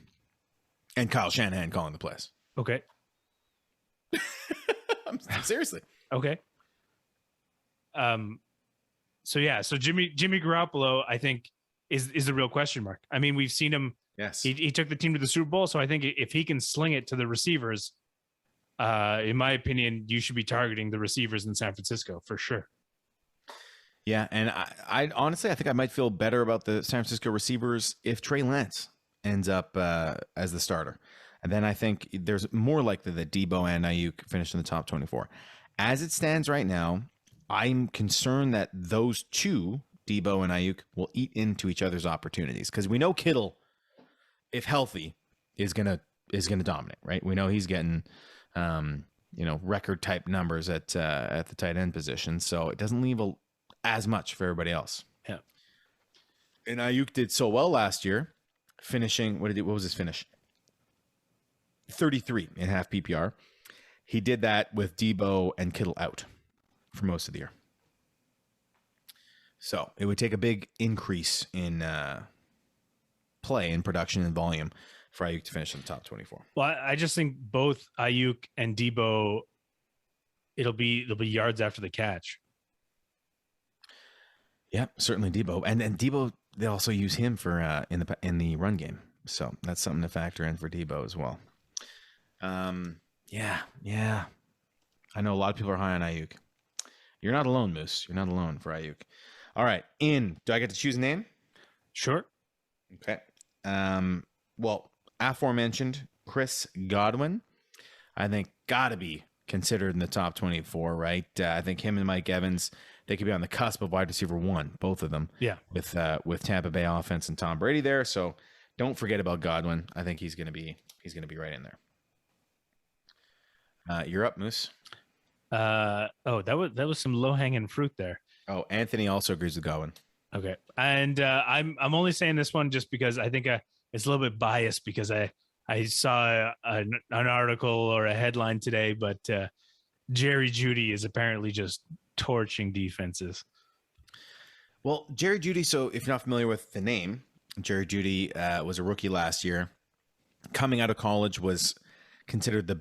And Kyle Shanahan calling the plays. Okay. Seriously. Okay. So Jimmy Garoppolo, I think, is the real question mark. I mean, we've seen him. Yes. He took the team to the Super Bowl, so I think if he can sling it to the receivers, in my opinion, you should be targeting the receivers in San Francisco for sure. Yeah, and I honestly, I think I might feel better about the San Francisco receivers if Trey Lance ends up as the starter. And then I think there's more likely that Deebo and Aiyuk finish in the top 24. As it stands right now, I'm concerned that those two Deebo and Aiyuk will eat into each other's opportunities because we know Kittle, if healthy, is gonna dominate, right? We know he's getting record type numbers at the tight end position, so it doesn't leave as much for everybody else. Yeah. And Aiyuk did so well last year, finishing what was his finish? 33 in half PPR. He did that with Deebo and Kittle out for most of the year. So it would take a big increase in play and production and volume for Aiyuk to finish in the top 24. Well, I just think both Aiyuk and Deebo, they'll be yards after the catch. Yeah, certainly Deebo, and Deebo, they also use him for in the run game, so that's something to factor in for Deebo as well. Yeah. I know a lot of people are high on Aiyuk. You're not alone, Moose. You're not alone for Aiyuk. All right, do I get to choose a name? Sure. Okay. Well, aforementioned Chris Godwin, I think gotta be considered in the top 24, right? I think him and Mike Evans, they could be on the cusp of wide receiver 1, both of them. Yeah. With Tampa Bay offense and Tom Brady there, so don't forget about Godwin. I think he's gonna be right in there. You're up, Moose. That was some low hanging fruit there. Oh, Anthony also agrees with Godwin. Okay, and I'm only saying this one just because I think it's a little bit biased because I saw an article or a headline today, but Jerry Judy is apparently just torching defenses. Well, Jerry Judy. So if you're not familiar with the name, Jerry Judy was a rookie last year. Coming out of college, was considered the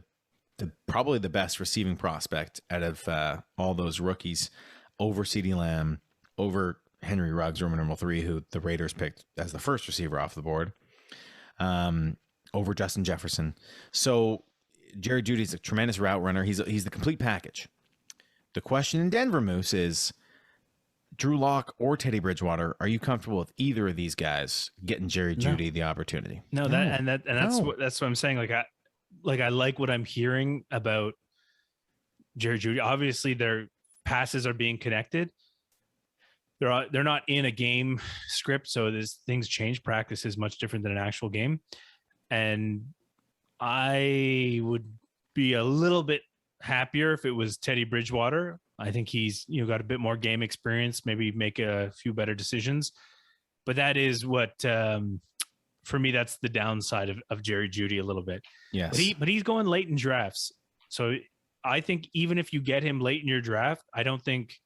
probably the best receiving prospect out of all those rookies, over Ceedee Lamb, over Henry Ruggs, Roman number 3, who the Raiders picked as the first receiver off the board, over Justin Jefferson. So Jerry Judy's a tremendous route runner. He's the complete package. The question in Denver, Moose, is Drew Lock or Teddy Bridgewater. Are you comfortable with either of these guys getting Jerry Judy the opportunity? No, that's what I'm saying. I like what I'm hearing about Jerry Judy. Obviously, their passes are being connected. They're not in a game script, so things change. Practice is much different than an actual game, and I would be a little bit happier if it was Teddy Bridgewater. I think he's got a bit more game experience, maybe make a few better decisions. But that is what for me, that's the downside of Jerry Judy a little bit. Yes, but he's going late in drafts, so I think even if you get him late in your draft, I don't think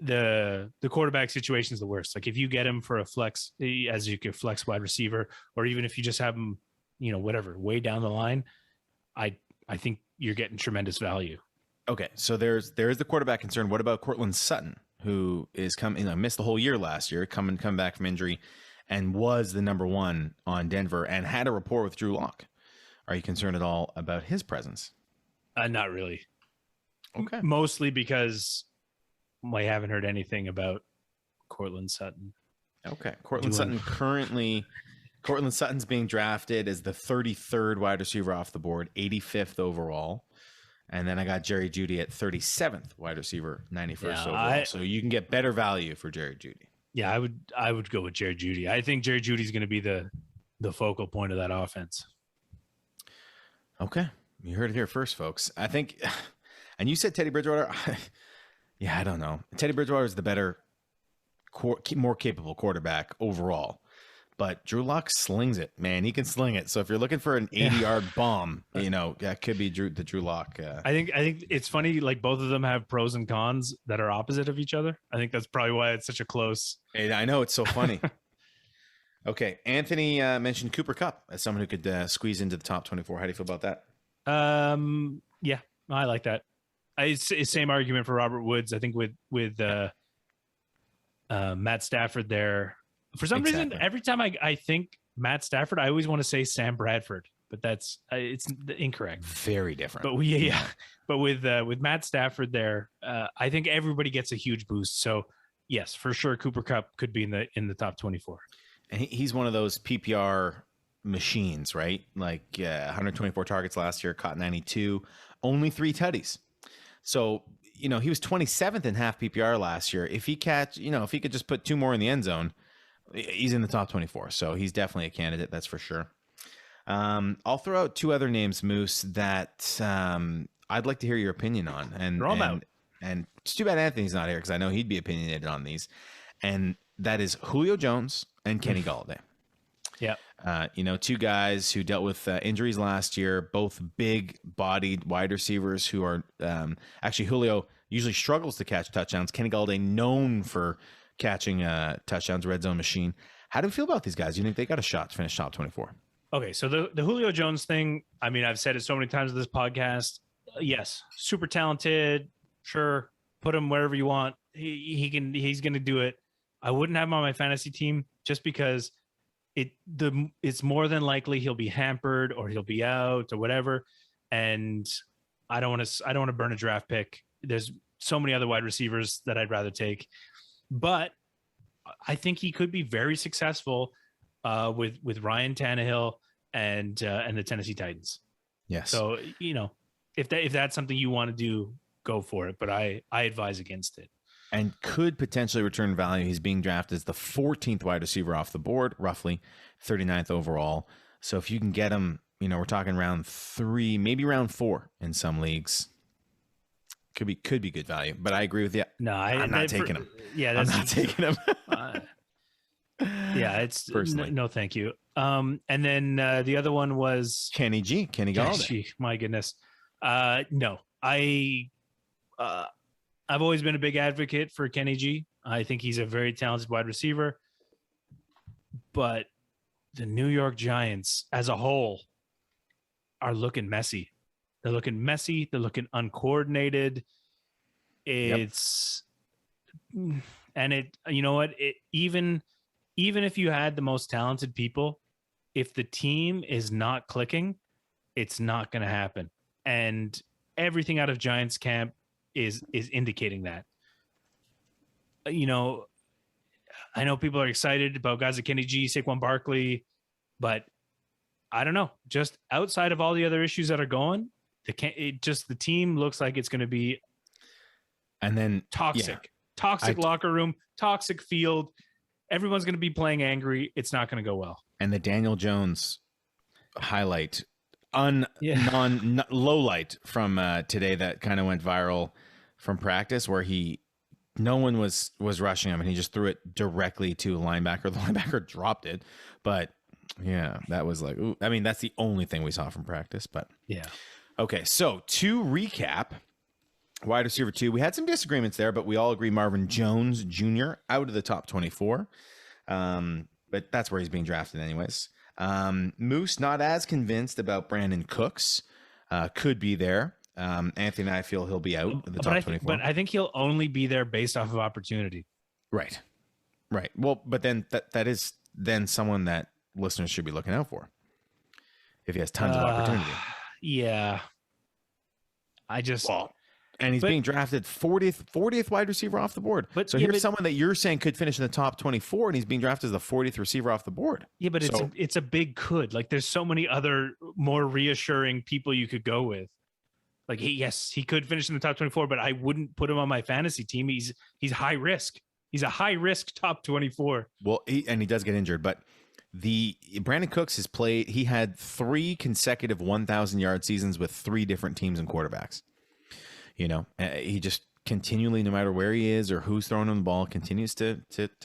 the quarterback situation is the worst. Like if you get him for a flex, as you could flex wide receiver, or even if you just have him, way down the line, I think you're getting tremendous value. Okay, so there is the quarterback concern. What about Cortland Sutton, who is missed the whole year last year, come back from injury, and was the number 1 on Denver and had a rapport with Drew Lock? Are you concerned at all about his presence? Not really. Okay. Mostly because I haven't heard anything about Cortland Sutton. Okay. Cortland Sutton's being drafted as the 33rd wide receiver off the board, 85th overall. And then I got Jerry Judy at 37th wide receiver, 91st overall. So you can get better value for Jerry Judy. Yeah, I would go with Jerry Judy. I think Jerry Judy's going to be the focal point of that offense. Okay. You heard it here first, folks. I think, and you said Teddy Bridgewater. Yeah, I don't know. Teddy Bridgewater is the better, more capable quarterback overall. But Drew Lock slings it, man. He can sling it. So if you're looking for an 80-yard bomb, that could be the Drew Lock. I think it's funny. Like both of them have pros and cons that are opposite of each other. I think that's probably why it's such a close. Hey, I know, it's so funny. Okay, Anthony mentioned Cooper Kupp as someone who could squeeze into the top 24. How do you feel about that? Yeah, I like that. It's same argument for Robert Woods. I think with Matt Stafford there. For some reason, every time I think Matt Stafford, I always want to say Sam Bradford, but it's incorrect. Very different. But but with Matt Stafford there, I think everybody gets a huge boost. So yes, for sure, Cooper Kupp could be in the top 24. And he's one of those PPR machines, right? Like 124 targets last year, caught 92, only 3 tutties. So he was 27th in half PPR last year. If he could just put 2 more in the end zone, he's in the top 24. So he's definitely a candidate. That's for sure. I'll throw out 2 other names, Moose, that I'd like to hear your opinion on. And it's too bad Anthony's not here because I know he'd be opinionated on these. And that is Julio Jones and Kenny Galladay. Yeah. 2 guys who dealt with injuries last year, both big-bodied wide receivers who are actually Julio usually struggles to catch touchdowns. Kenny Galladay known for catching touchdowns, red zone machine. How do you feel about these guys? Do you think they got a shot to finish top 24? Okay, so the Julio Jones thing, I mean, I've said it so many times in this podcast. Yes, super talented. Sure, put him wherever you want. He's going to do it. I wouldn't have him on my fantasy team just because it's more than likely he'll be hampered or he'll be out or whatever. And I don't want to burn a draft pick. There's so many other wide receivers that I'd rather take, but I think he could be very successful with Ryan Tannehill and the Tennessee Titans. Yes. So, if that's something you want to do, go for it. But I advise against it. And could potentially return value. He's being drafted as the 14th wide receiver off the board, roughly 39th overall. So if you can get him, we're talking round 3, maybe round 4 in some leagues. Could be good value. But I agree with you. No, I'm not taking him. Yeah, I'm not taking him. Yeah, it's personally. No, thank you. And then the other one was Kenny Galladay. My goodness. No, I've always been a big advocate for Kenny G. I think he's a very talented wide receiver, but the New York Giants as a whole are looking messy. They're looking messy. They're looking uncoordinated. It's, and it, you know what? Even if you had the most talented people, if the team is not clicking, it's not going to happen. And everything out of Giants camp is indicating that. I know people are excited about guys like Kenny G, Saquon Barkley, but I don't know. Just outside of all the other issues that are going, the team looks like it's going to be and then toxic locker room, toxic field. Everyone's going to be playing angry. It's not going to go well. And the Daniel Jones highlight, low light from today that kind of went viral from practice, where no one was rushing him and he just threw it directly to a linebacker. The linebacker dropped it, but yeah, that was like, ooh. I mean, that's the only thing we saw from practice, but yeah. Okay, so to recap, wide receiver 2, we had some disagreements there, but we all agree Marvin Jones Jr. out of the top 24. But that's where he's being drafted anyways. Moose, not as convinced about Brandon Cooks. Could be there. Anthony and I feel he'll be out of the top 24. But I think he'll only be there based off of opportunity. Right. Well, but then that is then someone that listeners should be looking out for if he has tons of opportunity. Yeah. And he's being drafted 40th wide receiver off the board. So here's someone that you're saying could finish in the top 24, and he's being drafted as the 40th receiver off the board. Yeah, but it's a big could. Like, there's so many other more reassuring people you could go with. Like, he could finish in the top 24, but I wouldn't put him on my fantasy team. He's high risk. He's a high risk top 24. Well, he does get injured, but Brandon Cooks has played. He had 3 consecutive 1,000-yard seasons with 3 different teams and quarterbacks. He just continually, no matter where he is or who's throwing him the ball, continues to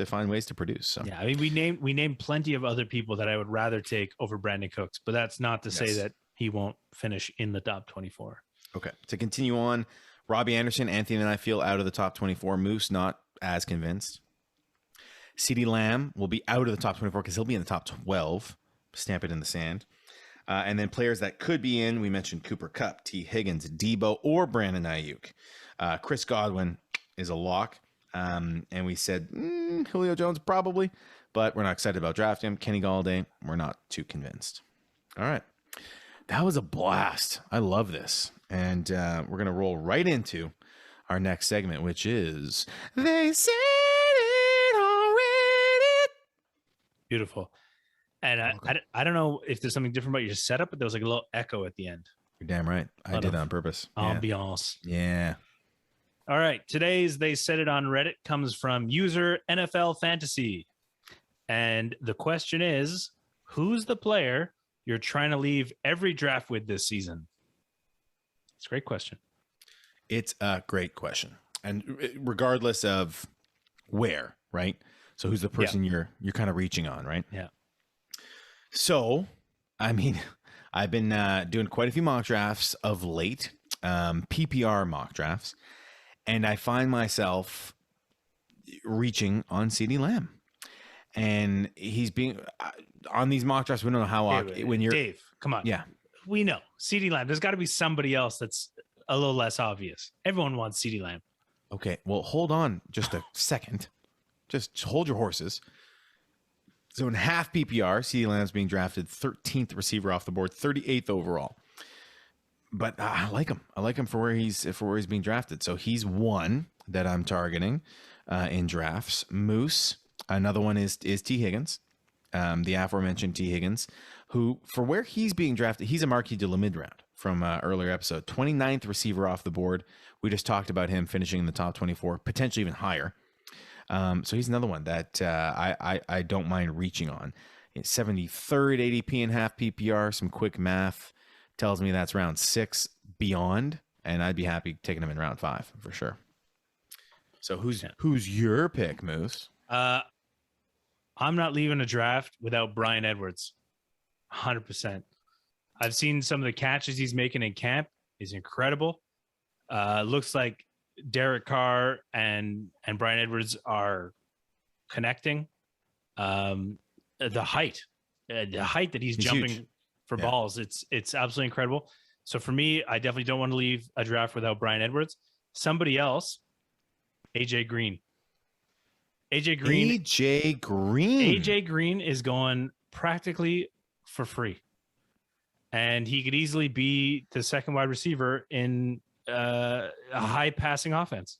find ways to produce. So yeah, I mean, we named plenty of other people that I would rather take over Brandon Cooks, but that's not to say that he won't finish in the top 24. Okay, to continue on, Robbie Anderson, Anthony and I feel out of the top 24. Moose not as convinced. Ceedee Lamb will be out of the top 24 because he'll be in the top 12. Stamp it in the sand. And then players that could be in, we mentioned Cooper Kupp, T. Higgins, Deebo, or Brandon Aiyuk. Chris Godwin is a lock. And we said Julio Jones probably, but we're not excited about drafting him. Kenny Galladay, we're not too convinced. All right. That was a blast. I love this. And we're going to roll right into our next segment, which is They Said It Already. Beautiful. And I don't know if there's something different about your setup, but there was like a little echo at the end. You're damn right. I did that on purpose. Ambiance. Yeah. All right. Today's They Said It on Reddit comes from user NFL Fantasy. And the question is, who's the player you're trying to leave every draft with this season? It's a great question. It's a great question. And regardless of where, right? So who's the person you're kind of reaching on, right? Yeah. So, I mean, I've been doing quite a few mock drafts of late, PPR mock drafts, and I find myself reaching on Ceedee Lamb. And he's being on these mock drafts. We don't know how when you're Dave. Come on, yeah, we know Ceedee Lamb. There's got to be somebody else that's a little less obvious. Everyone wants Ceedee Lamb. Okay, well, hold on just a second. Just hold your horses. So in half PPR, Ceedee Lamb's being drafted 13th receiver off the board, 38th overall. But I like him. I like him for where he's being drafted. So he's one that I'm targeting in drafts. Moose. Another one is T. Higgins, the aforementioned T. Higgins, who, for where he's being drafted, he's a marquee to the mid-round from earlier episode. 29th receiver off the board. We just talked about him finishing in the top 24, potentially even higher. So he's another one that I don't mind reaching on. 73rd ADP in half PPR. Some quick math tells me that's round 6 beyond, and I'd be happy taking him in round 5 for sure. So who's your pick, Moose? I'm not leaving a draft without Bryan Edwards. 100%. I've seen some of the catches he's making in camp. Is incredible. Looks like Derek Carr and Bryan Edwards are connecting. The height that he's jumping huge. for balls, it's absolutely incredible. So for me, I definitely don't want to leave a draft without Bryan Edwards. Somebody else, AJ Green. AJ Green is going practically for free. And he could easily be the second wide receiver in a high passing offense.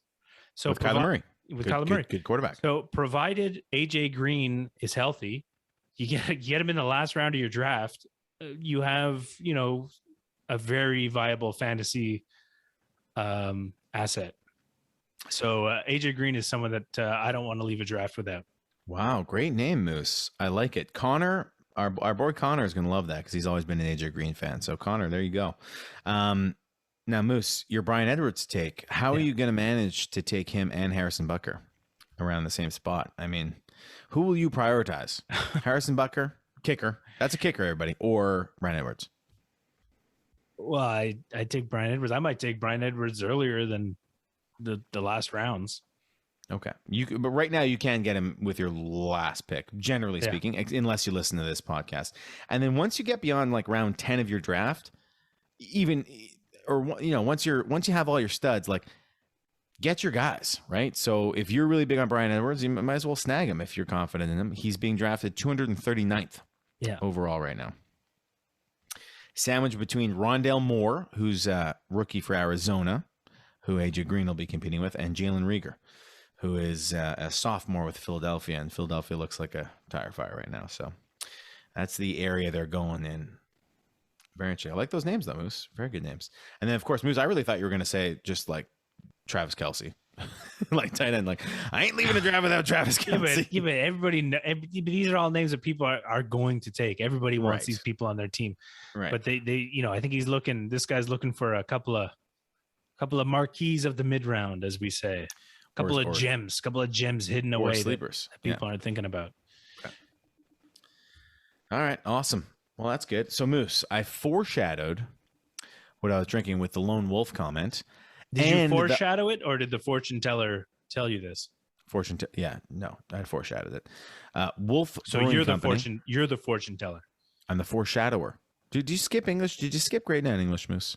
So with Kyler Murray. Kyler Murray. Good quarterback. So provided AJ Green is healthy, you get him in the last round of your draft, you have, a very viable fantasy asset. So AJ Green is someone that I don't want to leave a draft without. Wow, great name, Moose. I like it. Connor, our boy Connor is going to love that because he's always been an AJ Green fan. So Connor, there you go. Now, Moose, your Bryan Edwards take. How are you going to manage to take him and Harrison Butker around the same spot? I mean, who will you prioritize? Harrison Butker, kicker. That's a kicker, everybody. Or Bryan Edwards? Well, I take Bryan Edwards. I might take Bryan Edwards earlier than the last rounds. Okay. But right now you can get him with your last pick, generally speaking, unless you listen to this podcast. And then once you get beyond like round 10 of your draft, once you have all your studs, like get your guys, right? So if you're really big on Bryan Edwards, you might as well snag him if you're confident in him. He's being drafted 239th overall right now. Sandwich between Rondale Moore, who's a rookie for Arizona, who AJ Green will be competing with, and Jalen Reagor, who is a sophomore with Philadelphia, and Philadelphia looks like a tire fire right now. So that's the area they're going in. Very interesting. I like those names, though, Moose. Very good names. And then, of course, Moose, I really thought you were going to say just like Travis Kelce. Like tight end. Like, I ain't leaving the draft without Travis Kelce. Yeah, but everybody, these are all names that people are going to take. Everybody wants these people on their team. Right. But they I think this guy's looking for a couple of marquees of the mid round, as we say. A couple of gems hidden away sleepers that people aren't thinking about. Okay. All right. Awesome. Well, that's good. So, Moose, I foreshadowed what I was drinking with the lone wolf comment. Did you foreshadow it, or did the fortune teller tell you this? No, I foreshadowed it. Wolf. So you're the fortune teller. I'm the foreshadower. Did you skip English? Did you skip grade 9 English, Moose?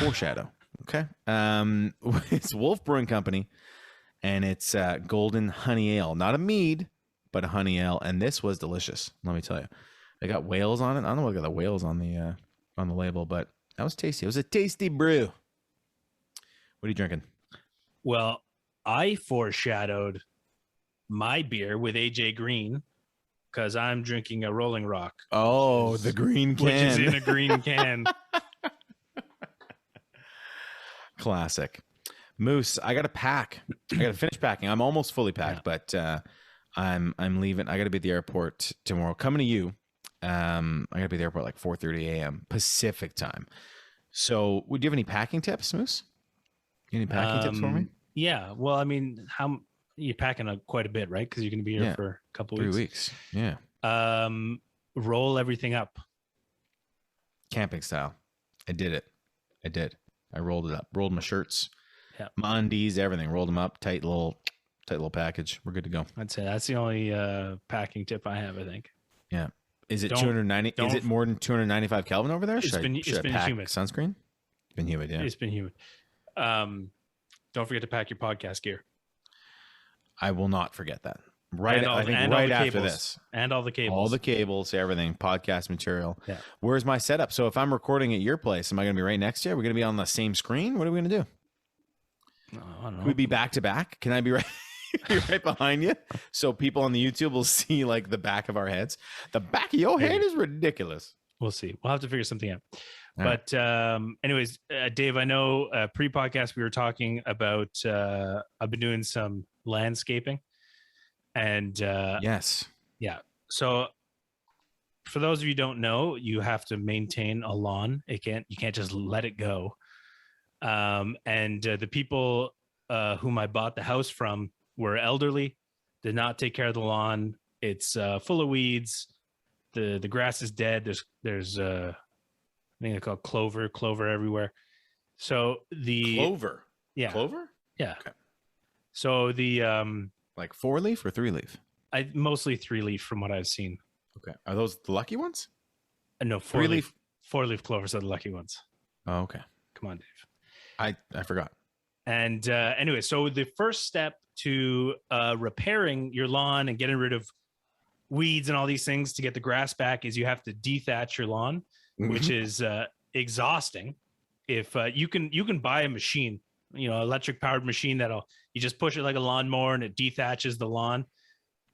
Foreshadow. Okay. It's Wolf Brewing Company, and it's Golden Honey Ale. Not a mead, but a honey ale. And this was delicious. Let me tell you. They got whales on it. I don't know what got the whales on the label, but that was tasty. It was a tasty brew. What are you drinking? Well, I foreshadowed my beer with AJ Green because I'm drinking a Rolling Rock. Oh, the green can. Which is in a green can. Classic. Moose, I got to pack. I got to finish packing. I'm almost fully packed, but I'm leaving. I got to be at the airport tomorrow. Coming to you. I got to be at the airport like 4:30 a.m. Pacific time. So, would you have any packing tips, Moose? Any packing tips for me? Yeah. Well, I mean, how you're packing quite a bit, right? Because you're going to be here for a couple 3 weeks. weeks. Yeah. Roll everything up. Camping style. I did it. I rolled it up. Rolled my shirts, my undies, everything. Rolled them up. Tight little package. We're good to go. I'd say that's the only packing tip I have, I think. Yeah. Is it 290? Is it more than 295 Kelvin over there? Should I pack humid. Sunscreen? It's been humid, yeah. It's been humid. Don't forget to pack your podcast gear. I will not forget that. Right after this. And all the cables. All the cables, everything, podcast material. Yeah. Where's my setup? So if I'm recording at your place, am I going to be right next to you? Are we going to be on the same screen? What are we going to do? I don't know. Can we be back to back? Can I be right behind you? So people on the YouTube will see like the back of our heads. The back of your head is ridiculous. We'll see. We'll have to figure something out. All but anyways, Dave, I know pre-podcast we were talking about I've been doing some landscaping. And yes. Yeah. So for those of you who don't know, you have to maintain a lawn. You can't just let it go. And the people whom I bought the house from were elderly, did not take care of the lawn. It's full of weeds. The grass is dead. There's I think they call it clover everywhere. So the clover. Yeah. Clover? Yeah. Okay. So the like 4-leaf or 3-leaf? Mostly 3-leaf from what I've seen. Okay. Are those the lucky ones? No, 4-leaf. 4-leaf clovers are the lucky ones. Oh, okay. Come on, Dave. I forgot. And anyway, so the first step to repairing your lawn and getting rid of weeds and all these things to get the grass back is you have to dethatch your lawn, which is exhausting. If you can buy a machine, electric powered machine you just push it like a lawnmower and it dethatches the lawn.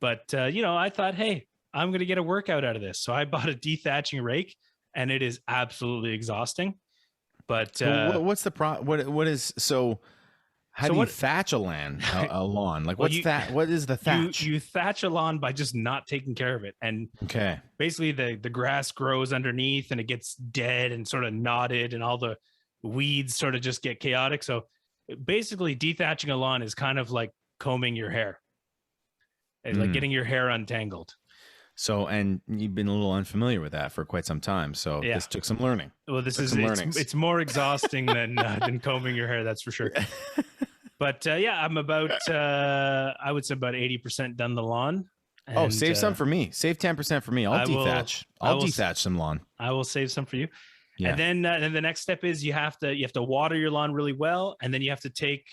But, I thought, hey, I'm going to get a workout out of this. So I bought a dethatching rake and it is absolutely exhausting. But what's the how do you thatch a lawn? Like what is the thatch? You thatch a lawn by just not taking care of it. And basically the grass grows underneath and it gets dead and sort of knotted and all the weeds sort of just get chaotic. So basically dethatching a lawn is kind of like combing your hair. It's like getting your hair untangled. So, and you've been a little unfamiliar with that for quite some time. So this took some learning. Well, it's more exhausting than combing your hair. That's for sure. But I'm about, I would say about 80% done the lawn. And, save some for me. Save 10% for me. I'll dethatch. I'll dethatch some lawn. I will save some for you. Yeah. And then the next step is you have to water your lawn really well. And then you have to take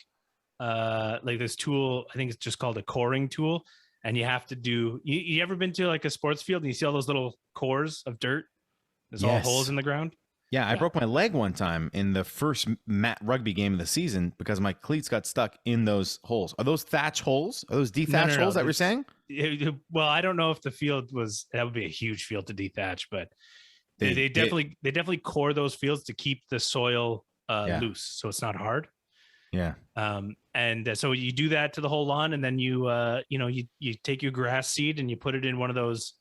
like this tool, I think it's just called a coring tool. And you have to do, you ever been to like a sports field and you see all those little cores of dirt? There's all holes in the ground. Yeah, I broke my leg one time in the first rugby game of the season because my cleats got stuck in those holes. Are those thatch holes? Are those dethatched holes that we're saying? Well, I don't know if the field that would be a huge field to dethatch, but they definitely core those fields to keep the soil loose, so it's not hard. Yeah. And so you do that to the whole lawn, and then you take your grass seed and you put it in one of those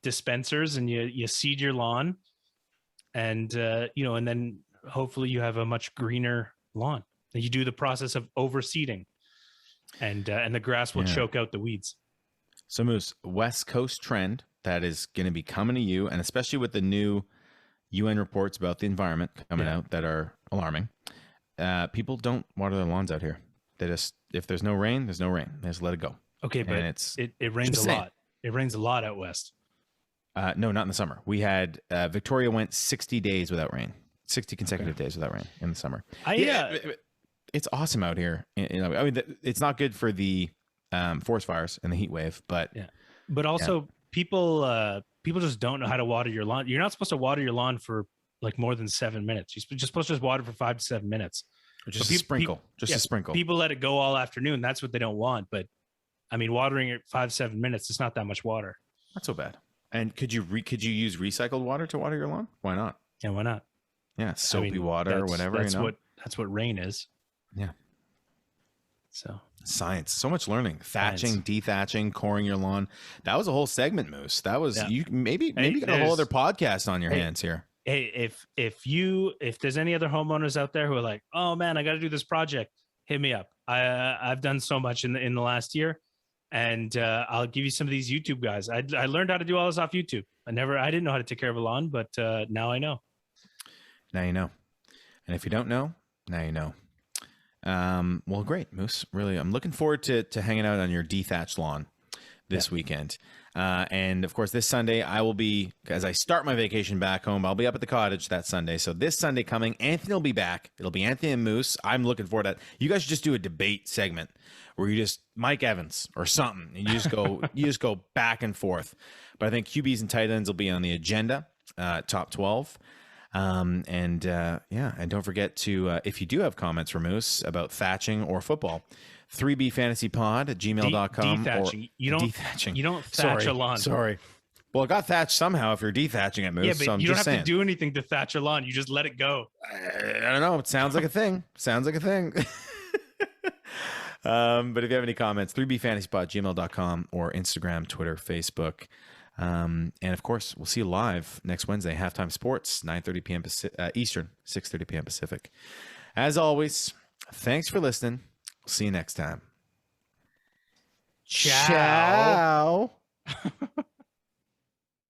dispensers and you seed your lawn, and and then hopefully you have a much greener lawn. And you do the process of overseeding, and the grass will choke out the weeds. So Moose, West Coast trend that is going to be coming to you, and especially with the new UN reports about the environment coming out that are alarming. People don't water their lawns out here. They just, if there's no rain, there's no rain. They just let it go. Okay, but it rains a lot. It rains a lot out west. No, not in the summer. We had Victoria went 60 days without rain, 60 consecutive days without rain in the summer. It's awesome out here. I mean, it's not good for the forest fires and the heat wave, but also people just don't know how to water your lawn. You're not supposed to water your lawn for like more than 7 minutes. You're just supposed to just water for 5 to 7 minutes. Or just a sprinkle. A sprinkle. People let it go all afternoon. That's what they don't want. But I mean, watering it 5-7 minutes, it's not that much water. Not so bad. And could you use recycled water to water your lawn? Why not? Yeah, why not? Yeah, soapy water or whatever. That's what rain is. Yeah. So Science, so much learning, thatching, Science. dethatching, coring your lawn. That was a whole segment, Moose. That was you maybe got a whole other podcast on your hands here. Hey, if there's any other homeowners out there who are like, oh man, I got to do this project, hit me up. I've done so much in the last year, and I'll give you some of these YouTube guys. I learned how to do all this off YouTube. I didn't know how to take care of a lawn, but now I know. Now you know, and if you don't know, now you know. Well, great, Moose. Really, I'm looking forward to hanging out on your dethatched lawn this weekend. And of course, this Sunday I will be, as I start my vacation back home, I'll be up at the cottage that Sunday. So this Sunday coming, Anthony will be back. It'll be Anthony and Moose. I'm looking forward to that. You guys should just do a debate segment where you just Mike Evans or something, and you just go back and forth. But I think QBs and tight ends will be on the agenda, top 12. And don't forget to, if you do have comments for Moose about thatching or football, 3bfantasypod@gmail.com. Dethatching. You don't thatch a lawn. Sorry. Well, it got thatched somehow if you're dethatching it, Moose. Yeah, but so I'm you don't just have saying. to do anything to thatch a lawn. You just let it go. I don't know. It sounds like a thing. But if you have any comments, 3bfantasypod@gmail.com or Instagram, Twitter, Facebook. And of course, we'll see you live next Wednesday, Halftime Sports, 9:30 p.m. Eastern, 6:30 p.m. Pacific. As always, thanks for listening. We'll see you next time. Ciao. Ciao.